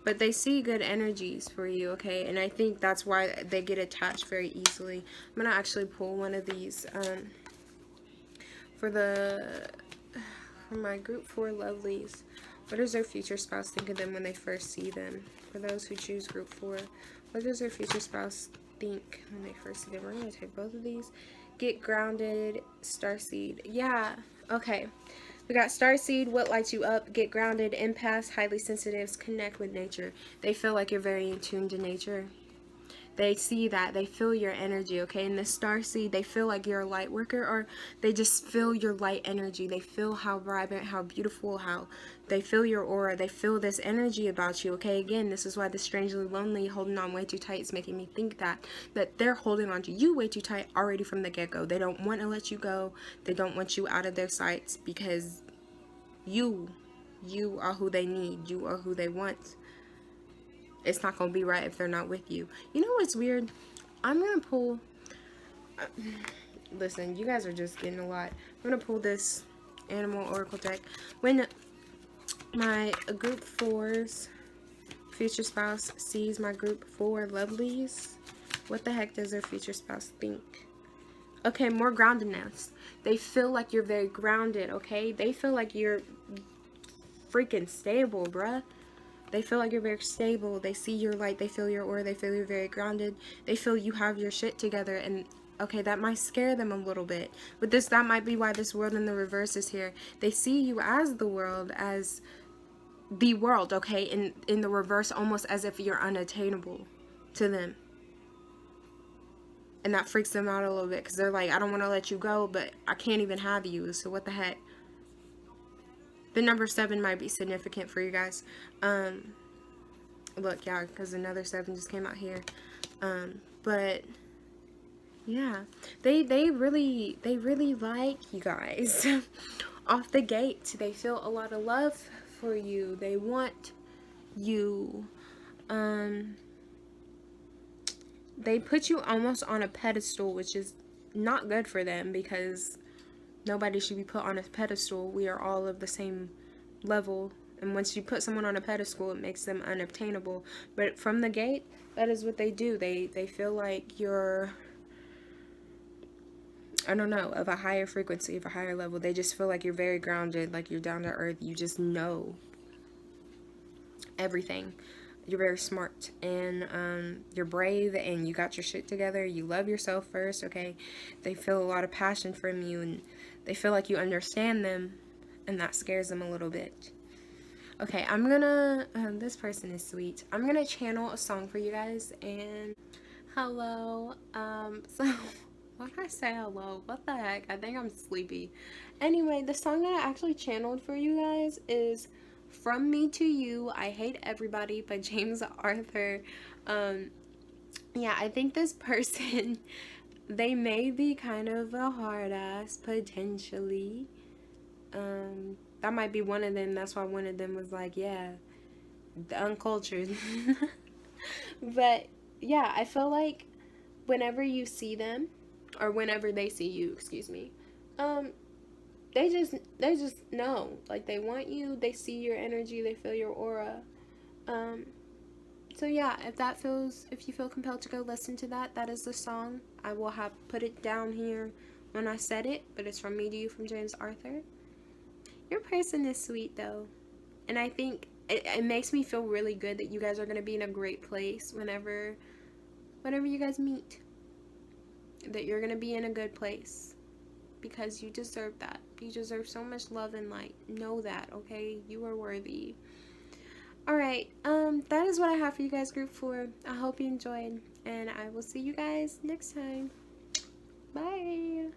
but they see good energies for you, okay? And I think that's why they get attached very easily. I'm gonna actually pull one of these for my group 4 lovelies. What does their future spouse think of them when they first see them? For those who choose group 4, what does their future spouse think when they first see them? We're going to take both of these. Get grounded, starseed. Yeah, okay. We got starseed, what lights you up? Get grounded, empaths, highly sensitives, connect with nature. They feel like you're very in tune to nature. They see that. They feel your energy, okay? And the starseed, they feel like you're a light worker, or they just feel your light energy. They feel how vibrant, how beautiful, how they feel your aura. They feel this energy about you, okay? Again, this is why the strangely lonely, holding on way too tight is making me think that they're holding on to you way too tight already from the get-go. They don't want to let you go. They don't want you out of their sights, because you are who they need. You are who they want. It's not going to be right if they're not with you. You know what's weird? I'm going to pull... listen, you guys are just getting a lot. I'm going to pull this Animal Oracle deck. When my group 4's future spouse sees my group 4 lovelies, what the heck does their future spouse think? Okay, more groundedness. They feel like you're very grounded, okay? They feel like you're freaking stable, bruh. They feel like you're very stable. They see your light. They feel your aura. They feel you're very grounded. They feel you have your shit together. And, okay, that might scare them a little bit. But that might be why this World in the reverse is here. They see you as the world, okay? In the reverse, almost as if you're unattainable to them. And that freaks them out a little bit, because they're like, I don't want to let you go, but I can't even have you. So what the heck? The number 7 might be significant for you guys. Look, yeah, because another 7 just came out here. But yeah, they really like you guys. Off the gate, they feel a lot of love for you. They want you. They put you almost on a pedestal, which is not good for them, because nobody should be put on a pedestal. We are all of the same level, and once you put someone on a pedestal, it makes them unobtainable. But from the gate, that is what they do. They feel like you're, I don't know, of a higher frequency, of a higher level. They just feel like you're very grounded, like you're down to earth. You just know everything. You're very smart, and you're brave, and you got your shit together. You love yourself first, okay? They feel a lot of passion from you, and they feel like you understand them, and that scares them a little bit. Okay, I'm gonna, this person is sweet. I'm gonna channel a song for you guys, and hello, so, why did I say hello? What the heck? I think I'm sleepy. Anyway, the song that I actually channeled for you guys is From Me to You, I Hate Everybody by James Arthur. Yeah, I think this person, they may be kind of a hard ass, potentially. That might be one of them. That's why one of them was like, yeah, the uncultured. But yeah, I feel like whenever you see them, or whenever they see you, excuse me, they just know, like, they want you, they see your energy, they feel your aura. So yeah, if you feel compelled to go listen to that, that is the song. I will have put it down here when I said it, but it's From Me to You from James Arthur. Your person is sweet though, and I think it makes me feel really good that you guys are going to be in a great place whenever you guys meet, that you're going to be in a good place, because you deserve that. You deserve so much love and light. Know that, okay? You are worthy. Alright, that is what I have for you guys, group 4. I hope you enjoyed, and I will see you guys next time. Bye!